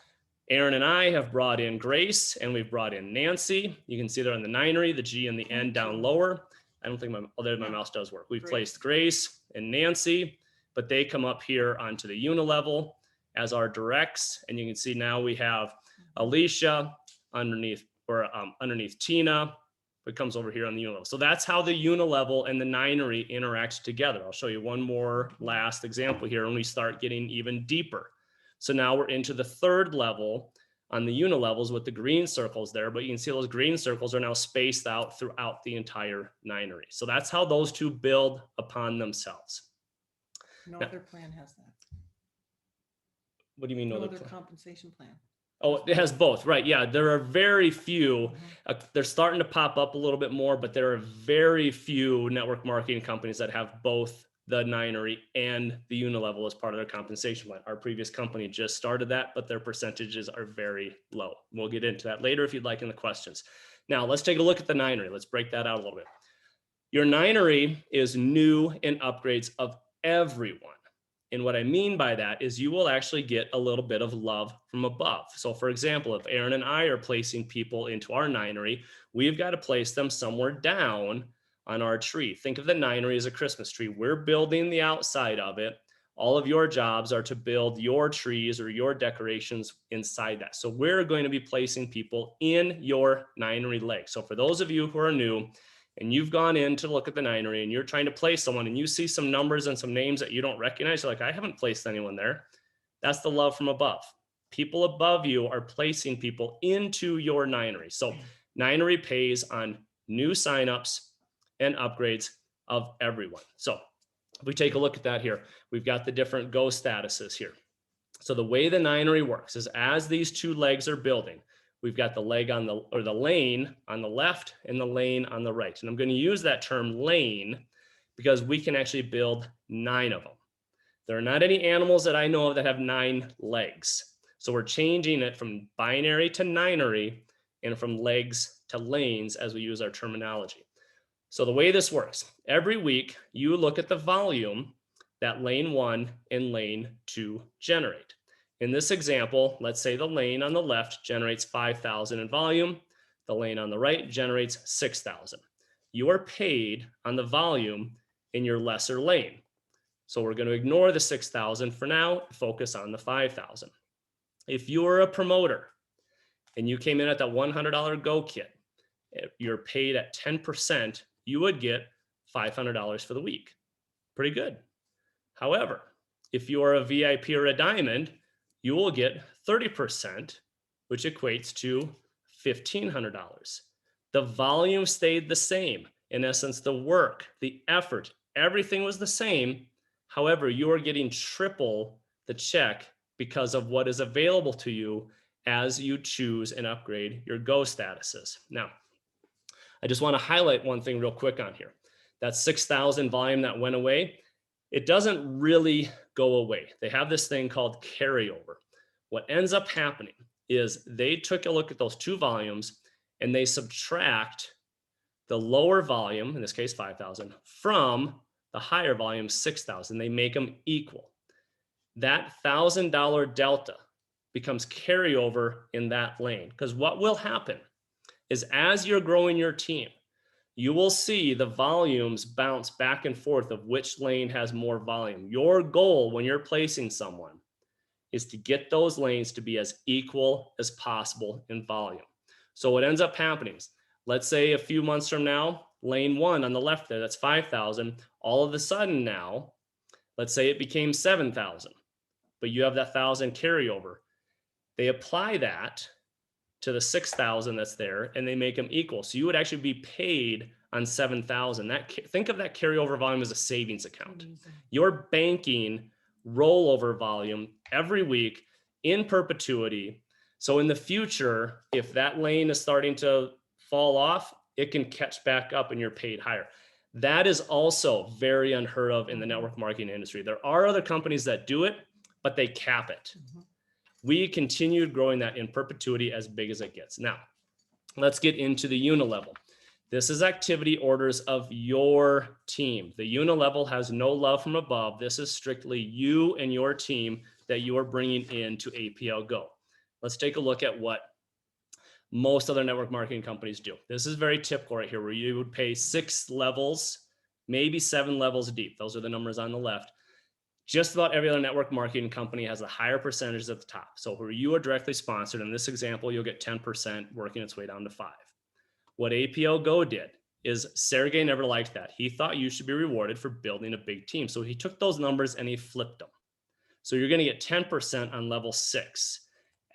Erin and I have brought in Grace and we've brought in Nancy. You can see there on the Ninery, the G and the N down lower. I don't think my mouse does work. We've placed Grace and Nancy, but they come up here onto the Uni-level as our directs. And you can see now we have Alicia underneath, or underneath Tina, but comes over here on the Uni-level. So that's how the Uni-level and the Ninery interact together. I'll show you one more last example here when we start getting even deeper. So now we're into the third level on the Uni-levels with the green circles there, but you can see those green circles are now spaced out throughout the entire Ninery. So that's how those two build upon themselves. No Now, other plan has that. what do you mean? No No other other plan? compensation plan. Oh, it has both, right? Yeah, there are very few. They're starting to pop up a little bit more, but there are very few network marketing companies that have both the Ninery and the Uni-level as part of their compensation plan. Our previous company just started that, but their percentages are very low. We'll get into that later if you'd like in the questions. Now, let's take a look at the Ninery. Let's break that out a little bit. Your Ninery is new and upgrades of everyone. And what I mean by that is you will actually get a little bit of love from above. So for example, if Erin and I are placing people into our Ninery, we've got to place them somewhere down on our tree. Think of the Ninery as a Christmas tree. We're building the outside of it. All of your jobs are to build your trees or your decorations inside that. So we're going to be placing people in your Ninery leg. So for those of you who are new, and you've gone in to look at the Ninery and you're trying to place someone and you see some numbers and some names that you don't recognize, you're like, I haven't placed anyone there. That's the love from above. People above you are placing people into your Ninery. So Ninery pays on new signups and upgrades of everyone. So if we take a look at that here, we've got the different go statuses here. So the way the Ninery works is as these two legs are building, we've got the leg on the, or the lane on the left and the lane on the right. And I'm going to use that term lane because we can actually build 9 of them. There are not any animals that I know of that have 9 legs. So we're changing it from binary to Ninery and from legs to lanes as we use our terminology. So the way this works, every week you look at the volume that lane 1 and lane 2 generate. In this example, let's say the lane on the left generates 5,000 in volume. The lane on the right generates 6,000. You are paid on the volume in your lesser lane. So we're going to ignore the 6,000 for now, focus on the 5,000. If you are a promoter and you came in at that $100 Go kit, you're paid at 10%, you would get $500 for the week. Pretty good. However, if you are a VIP or a diamond, you will get 30%, which equates to $1,500. The volume stayed the same. In essence, the work, the effort, everything was the same. However, you are getting triple the check because of what is available to you as you choose and upgrade your Go statuses. Now, I just want to highlight one thing real quick on here. That 6,000 volume that went away, it doesn't really go away. They have this thing called carryover. What ends up happening is they took a look at those 2 volumes and they subtract the lower volume, in this case 5,000, from the higher volume 6,000. They make them equal. That $1,000 delta becomes carryover in that lane. Because what will happen is as you're growing your team, you will see the volumes bounce back and forth of which lane has more volume. Your goal when you're placing someone is to get those lanes to be as equal as possible in volume. So what ends up happening is, let's say a few months from now, lane 1 on the left there, that's 5,000. All of a sudden now, let's say it became 7,000, but you have that 1,000 carryover. They apply that to the 6,000 that's there and they make them equal. So you would actually be paid on 7,000. Think of that carryover volume as a savings account. You're banking rollover volume every week in perpetuity. So in the future, if that lane is starting to fall off, it can catch back up and you're paid higher. That is also very unheard of in the network marketing industry. There are other companies that do it, but they cap it. We continued growing that in perpetuity as big as it gets. Now, let's get into the Uni-level. This is activity orders of your team. The Uni-level has no love from above. This is strictly you and your team that you are bringing into APLGO. Let's take a look at what most other network marketing companies do. This is very typical right here, where you would pay 6 levels, maybe 7 levels deep. Those are the numbers on the left. Just about every other network marketing company has a higher percentage at the top. So where you are directly sponsored, in this example, you'll get 10% working its way down to 5. What APLGO did is Sergey never liked that. He thought you should be rewarded for building a big team. So he took those numbers and he flipped them. So you're going to get 10% on level 6.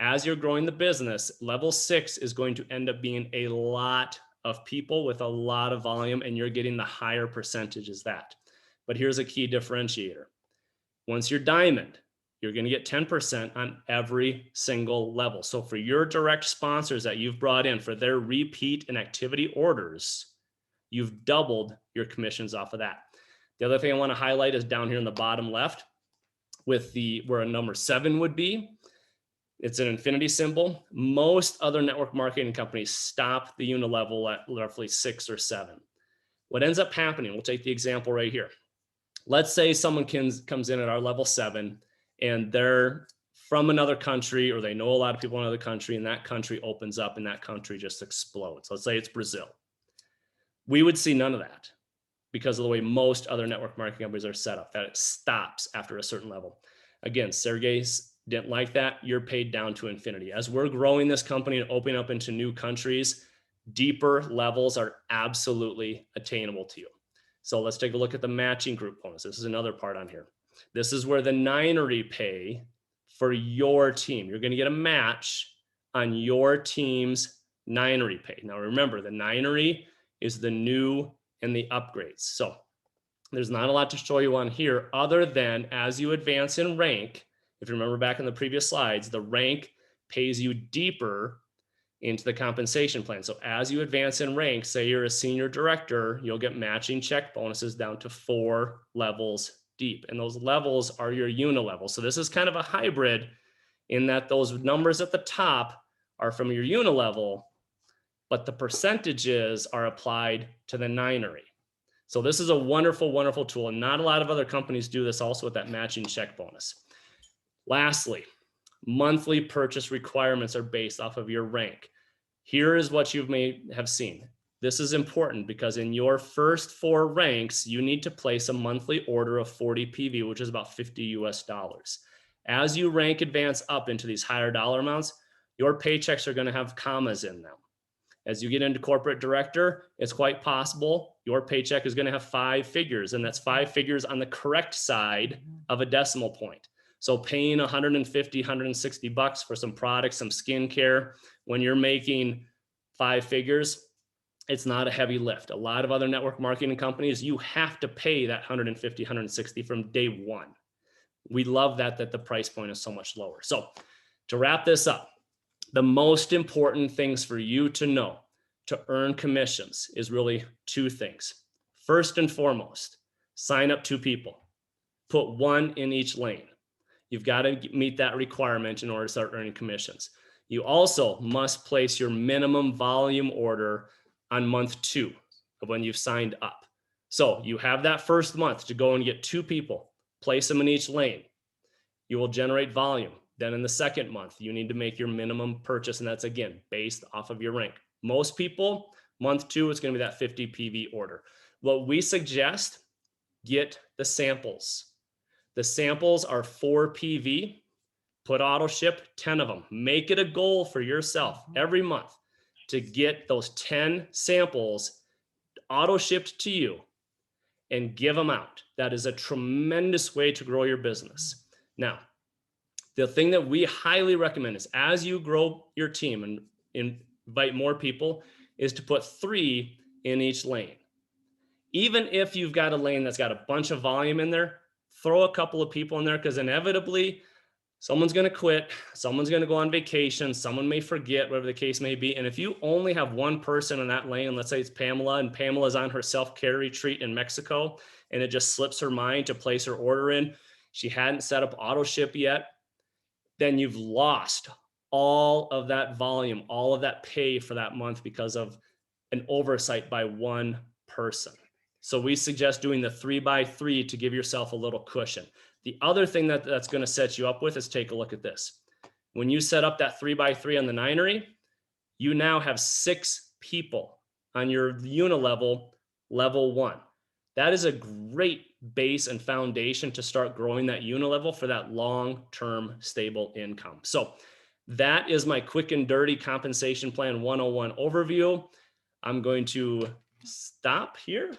As you're growing the business, level 6 is going to end up being a lot of people with a lot of volume, and you're getting the higher percentage as that. But here's a key differentiator. Once you're diamond, you're going to get 10% on every single level. So for your direct sponsors that you've brought in for their repeat and activity orders, you've doubled your commissions off of that. The other thing I want to highlight is down here in the bottom left with where a number 7 would be. It's an infinity symbol. Most other network marketing companies stop the Uni-level at roughly 6 or 7. What ends up happening, we'll take the example right here. Let's say someone comes in at our level 7 and they're from another country, or they know a lot of people in another country, and that country opens up and that country just explodes. Let's say it's Brazil. We would see none of that because of the way most other network marketing companies are set up, that it stops after a certain level. Again, Sergey didn't like that. You're paid down to infinity. As we're growing this company and opening up into new countries, deeper levels are absolutely attainable to you. So let's take a look at the matching group bonus. This is another part on here. This is where the Ninery pay for your team. You're going to get a match on your team's Ninery pay. Now remember, the Ninery is the new and the upgrades. So there's not a lot to show you on here other than as you advance in rank, if you remember back in the previous slides, the rank pays you deeper into the compensation plan. So as you advance in rank, say you're a senior director, you'll get matching check bonuses down to 4 levels deep. And those levels are your Uni-level. So this is kind of a hybrid in that those numbers at the top are from your Uni-level, but the percentages are applied to the Ninery. So this is a wonderful, wonderful tool. And not a lot of other companies do this also with that matching check bonus. Lastly, monthly purchase requirements are based off of your rank. Here is what you may have seen. This is important because in your first 4 ranks, you need to place a monthly order of 40 PV, which is about $50 US. As you rank advance up into these higher dollar amounts, your paychecks are going to have commas in them. As you get into corporate director, it's quite possible your paycheck is going to have 5 figures, and that's 5 figures on the correct side of a decimal point. So paying $150, $160 for some products, some skincare, when you're making 5 figures, it's not a heavy lift. A lot of other network marketing companies, you have to pay that $150, $160 from day one. We love that the price point is so much lower. So to wrap this up, the most important things for you to know to earn commissions is really 2 things. First and foremost, sign up 2 people. Put 1 in each lane. You've got to meet that requirement in order to start earning commissions. You also must place your minimum volume order on month 2 of when you've signed up. So you have that first month to go and get 2 people, place them in each lane. You will generate volume. Then in the second month, you need to make your minimum purchase. And that's again, based off of your rank. Most people, month 2, it's going to be that 50 PV order. What we suggest, get the samples. The samples are 4 PV, put auto ship 10 of them. Make it a goal for yourself every month to get those 10 samples auto shipped to you and give them out. That is a tremendous way to grow your business. Now, the thing that we highly recommend is as you grow your team and invite more people is to put 3 in each lane. Even if you've got a lane that's got a bunch of volume in there, throw a couple of people in there because inevitably someone's going to quit, someone's going to go on vacation, someone may forget, whatever the case may be. And if you only have 1 person in that lane, let's say it's Pamela, and Pamela's on her self-care retreat in Mexico, and it just slips her mind to place her order in, she hadn't set up auto ship yet, then you've lost all of that volume, all of that pay for that month because of an oversight by one person. So we suggest doing the 3x3 to give yourself a little cushion. The other thing that's going to set you up with is take a look at this. When you set up that 3x3 on the Ninery, you now have 6 people on your Uni-level, level 1. That is a great base and foundation to start growing that Uni-level for that long-term stable income. So that is my quick and dirty compensation plan 101 overview. I'm going to stop here.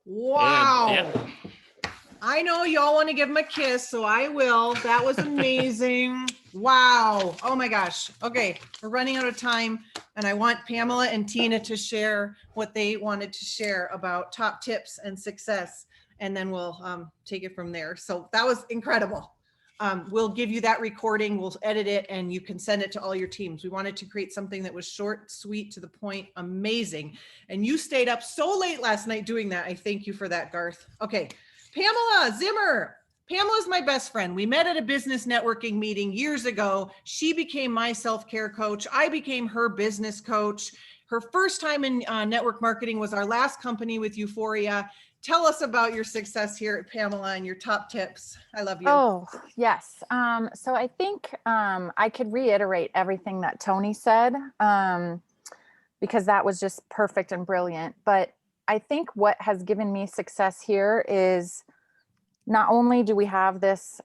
Wow. And, I know y'all want to give him a kiss, so I will. That was amazing. Wow. Oh my gosh. Okay. We're running out of time, and I want Pamela and Tina to share what they wanted to share about top tips and success, and then we'll take it from there. So that was incredible. We'll give you that recording. We'll edit it, and you can send it to all your teams. We wanted to create something that was short, sweet, to the point, amazing. And you stayed up so late last night doing that. I thank you for that, Garth. Okay. Pamela Zimmer. Pamela's my best friend. We met at a business networking meeting years ago. She became my self-care coach. I became her business coach. Her first time in network marketing was our last company with Euphoria. Tell us about your success here at Pamela and your top tips. I love you. Oh, yes. So I think I could reiterate everything that Tony said, because that was just perfect and brilliant. But I think what has given me success here is not only do we have this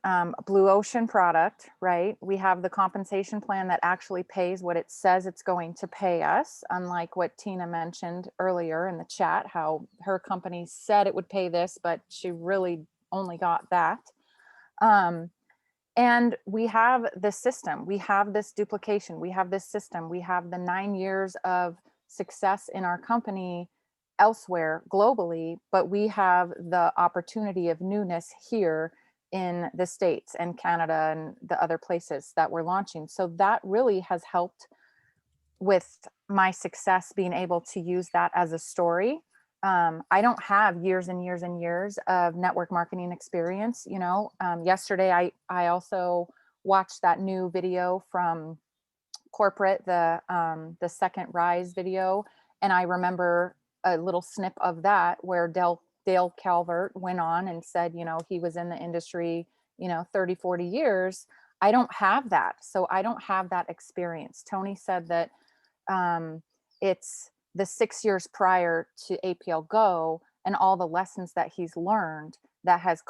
blue ocean product, right? We have the compensation plan that actually pays what it says it's going to pay us, unlike what Tina mentioned earlier in the chat, how her company said it would pay this, but she really only got that. And we have this system, we have this duplication, we have this system, we have the 9 years of success in our company elsewhere globally, but we have the opportunity of newness here in the States and Canada and the other places that we're launching. So that really has helped with my success, being able to use that as a story. I don't have years and years and years of network marketing experience. You know, yesterday I also watched that new video from corporate, the second rise video, and I remember a little snip of that where Dale Calvert went on and said, you know, he was in the industry, 30, 40 years. I don't have that. So I don't have that experience. Tony said that it's the 6 years prior to APLGO and all the lessons that he's learned that has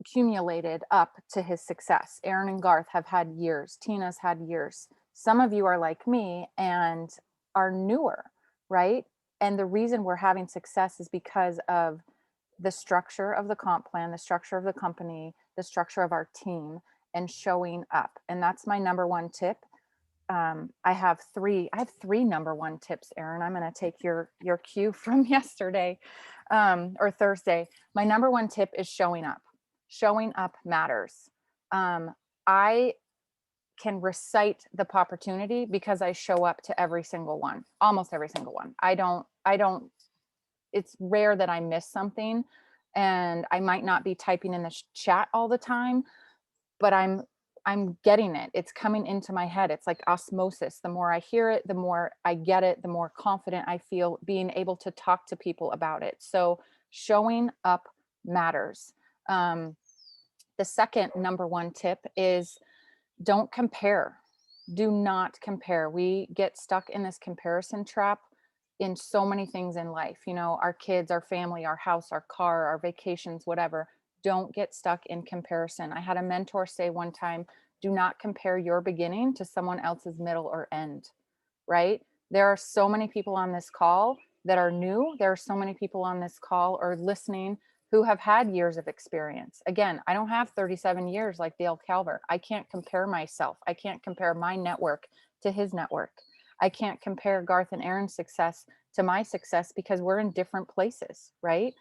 accumulated up to his success. Erin and Garth have had years. Tina's had years. Some of you are like me and are newer, right? And the reason we're having success is because of the structure of the comp plan, the structure of the company, the structure of our team, and showing up. And that's my number one tip. I have three number one tips, Erin. I'm going to take your cue from yesterday or Thursday. My number one tip is showing up. Showing up matters. I can recite the opportunity because I show up to every single one, almost every single one. I don't, it's rare that I miss something, and I might not be typing in the chat all the time, but I'm getting it. It's coming into my head. It's like osmosis. The more I hear it, the more I get it, the more confident I feel being able to talk to people about it. So showing up matters. The second number one tip is don't compare. Do not compare. We get stuck in this comparison trap in so many things in life. Our kids, our family, our house, our car, our vacations, whatever. Don't get stuck in comparison. I had a mentor say one time, do not compare your beginning to someone else's middle or end, right? There are so many people on this call that are new. There are so many people on this call or listening who have had years of experience. Again, I don't have 37 years like Dale Calvert. I can't compare myself. I can't compare my network to his network. I can't compare Garth and Erin's success to my success because we're in different places, right?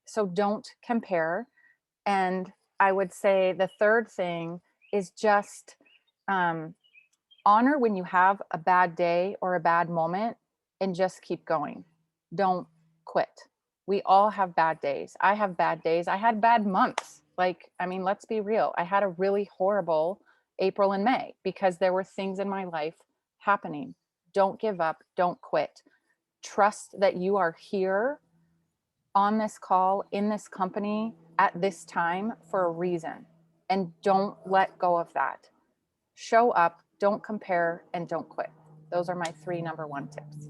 So don't compare. And I would say the third thing is just honor when you have a bad day or a bad moment and just keep going. Don't quit. We all have bad days. I have bad days. I had bad months. Let's be real. I had a really horrible April and May, because there were things in my life happening. Don't give up. Don't quit. Trust that you are here on this call in this company at this time for a reason, and don't let go of that. Show up, don't compare, and don't quit. Those are my 3 number 1 tips.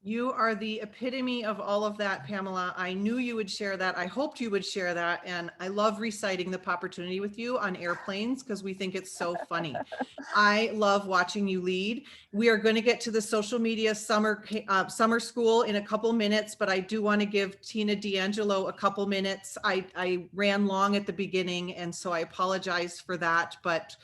You are the epitome of all of that, Pamela. I knew you would share that. I hoped you would share that. And I love reciting the opportunity with you on airplanes because we think it's so funny. I love watching you lead. We are going to get to the social media summer school in a couple minutes, but I do want to give Tina D'Angelo a couple minutes. I ran long at the beginning, and so I apologize for that, but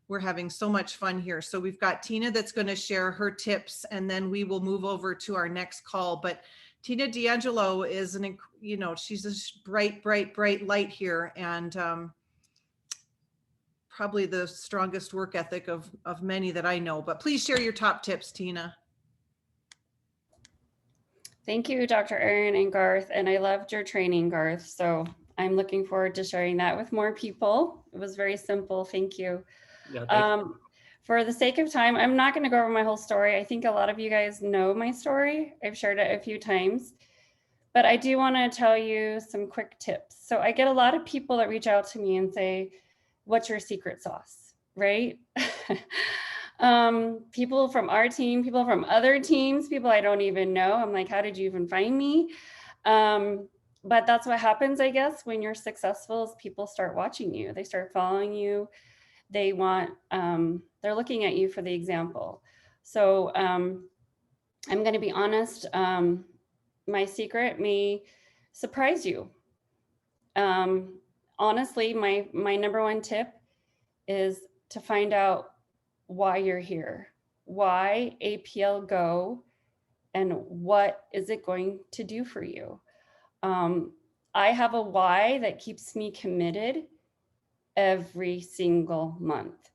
we're having so much fun here. So we've got Tina that's going to share her tips, and then we will move over to our next call. But Tina D'Angelo is she's a bright light here, and probably the strongest work ethic of many that I know. But please share your top tips, Tina. Thank you, Dr. Erin and Garth. And I loved your training, Garth. So I'm looking forward to sharing that with more people. It was very simple. Thank you. Yeah, for the sake of time, I'm not going to go over my whole story. I think a lot of you guys know my story. I've shared it a few times, but I do want to tell you some quick tips. So I get a lot of people that reach out to me and say, what's your secret sauce, right? People from our team, people from other teams, people I don't even know. I'm like, how did you even find me? But that's what happens, I guess, when you're successful, is people start watching you. They start following you. They want, they're looking at you for the example. So I'm going to be honest. My secret may surprise you. Honestly, my number 1 tip is to find out why you're here, why APLGO, and what is it going to do for you. I have a why that keeps me committed every single month.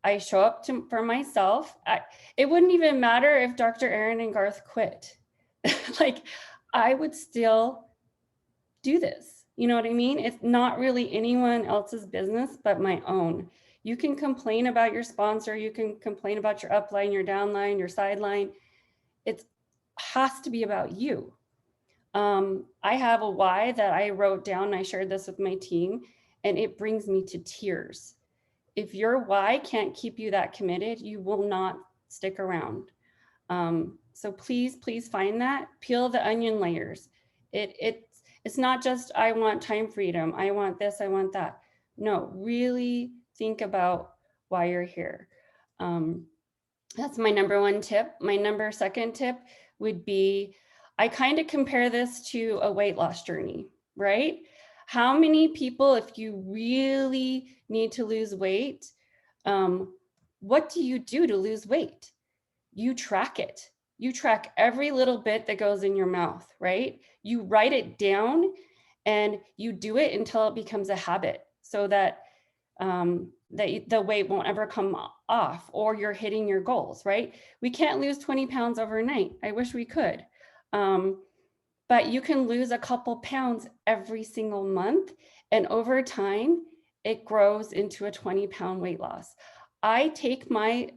I show up for myself. It wouldn't even matter if Dr. Erin and Garth quit. Like, I would still do this. You know what I mean? It's not really anyone else's business but my own. You can complain about your sponsor. You can complain about your upline, your downline, your sideline. It has to be about you. I have a why that I wrote down, and I shared this with my team, and it brings me to tears. If your why can't keep you that committed, you will not stick around. So please find that, peel the onion layers. It's not just, I want time freedom, I want this, I want that. No, really think about why you're here. That's my number 1 tip. My number 2 tip would be, I kind of compare this to a weight loss journey, right? How many people, if you really need to lose weight, what do you do to lose weight? You track it. You track every little bit that goes in your mouth, right? You write it down and you do it until it becomes a habit, so that the weight won't ever come off, or you're hitting your goals, right? We can't lose 20 pounds overnight. I wish we could. But you can lose a couple pounds every single month. And over time, it grows into a 20-pound weight loss. I take my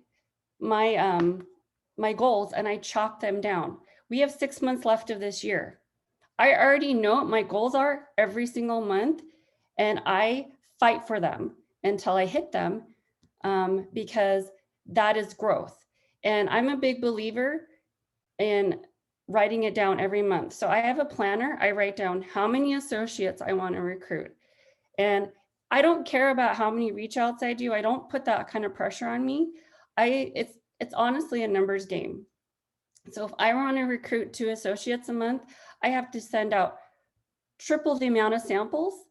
goals and I chop them down. We have 6 months left of this year. I already know what my goals are every single month, and I fight for them until I hit them, because that is growth. And I'm a big believer in writing it down every month. So I have a planner. I write down how many associates I want to recruit. And I don't care about how many reach outs I do. I don't put that kind of pressure on me. It's honestly a numbers game. So if I want to recruit 2 associates a month, I have to send out triple the amount of samples,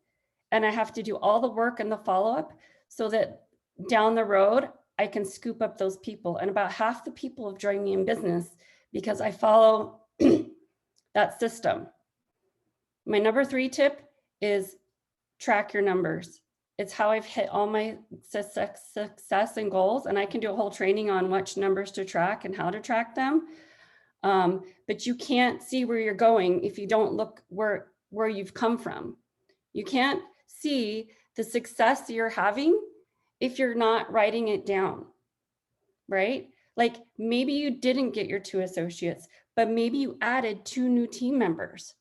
and I have to do all the work and the follow-up, so that down the road, I can scoop up those people. And about half the people have joined me in business because I follow that system. My number 3 tip is track your numbers. It's how I've hit all my success and goals. And I can do a whole training on which numbers to track and how to track them. But you can't see where you're going if you don't look where you've come from. You can't see the success you're having if you're not writing it down, right? Like maybe you didn't get your 2 associates, but maybe you added 2 new team members.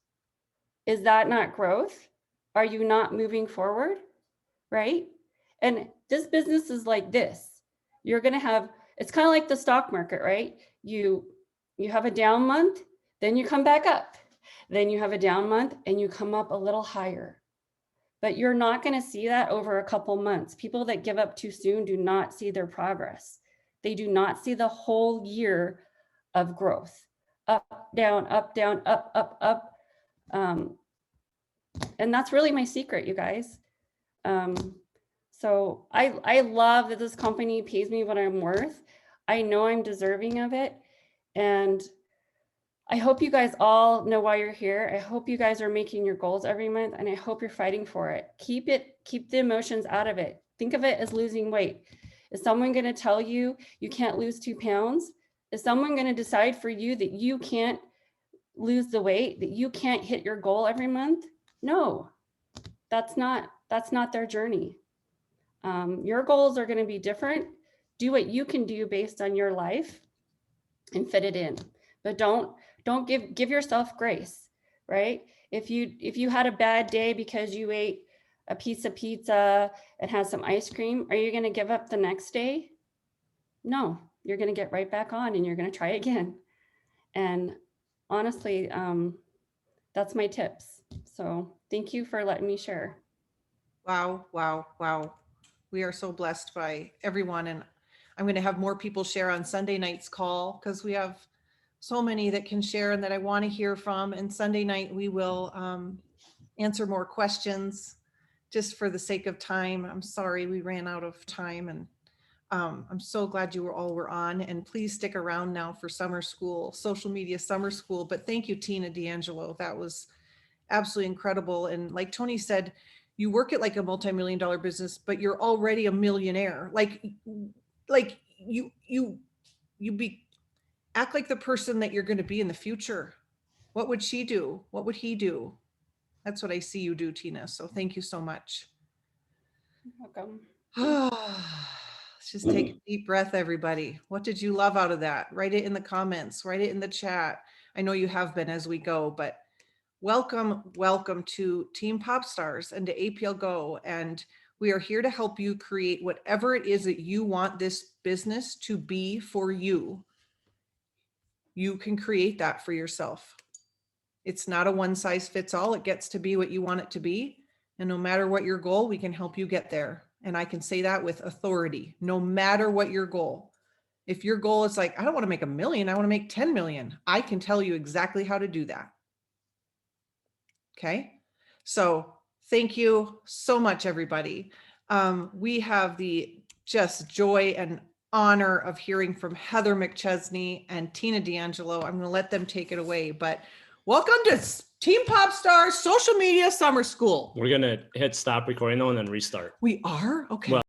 Is that not growth? Are you not moving forward? Right? And this business is like this. You're going to have, it's kind of like the stock market, right? You have a down month, then you come back up. Then you have a down month and you come up a little higher. But you're not going to see that over a couple months. People that give up too soon do not see their progress. They do not see the whole year of growth. Up, down, up, up. And that's really my secret, you guys. So I love that this company pays me what I'm worth. I know I'm deserving of it. And I hope you guys all know why you're here. I hope you guys are making your goals every month, and I hope you're fighting for it. Keep the emotions out of it. Think of it as losing weight. Is someone going to tell you you can't lose 2 pounds? Is someone going to decide for you that you can't lose the weight, that you can't hit your goal every month? No, that's not their journey. Your goals are going to be different. Do what you can do based on your life and fit it in. But don't give yourself grace, right? If you had a bad day because you ate a piece of pizza and had some ice cream, are you going to give up the next day? No, you're going to get right back on and you're going to try again. And honestly, that's my tips. So thank you for letting me share. Wow, wow, wow. We are so blessed by everyone. And I'm going to have more people share on Sunday night's call because we have so many that can share and that I want to hear from. And Sunday night, we will answer more questions just for the sake of time. I'm sorry we ran out of time, and I'm so glad you were on, and please stick around now for summer school, social media summer school. But thank you, Tina D'Angelo. That was absolutely incredible. And like Tony said, you work at like a multi-million-dollar business, but you're already a millionaire. Like you act like the person that you're going to be in the future. What would she do? What would he do? That's what I see you do, Tina. So thank you so much. You're welcome. Let's just take a deep breath, everybody. What did you love out of that? Write it in the comments, write it in the chat. I know you have been as we go, but welcome to Team Popstars and to APLGO. And we are here to help you create whatever it is that you want this business to be for you. You can create that for yourself. It's not a one size fits all. It gets to be what you want it to be. And no matter what your goal, we can help you get there. And I can say that with authority, no matter what your goal. If your goal is like, I don't want to make $1 million, I want to make 10 million. I can tell you exactly how to do that. Okay. So thank you so much, everybody. We have the just joy and honor of hearing from Heather McChesney and Tina D'Angelo. I'm going to let them take it away, but welcome to Team Popstars Social Media Summer School. We're going to hit stop recording though and then restart. We are? Okay. Well,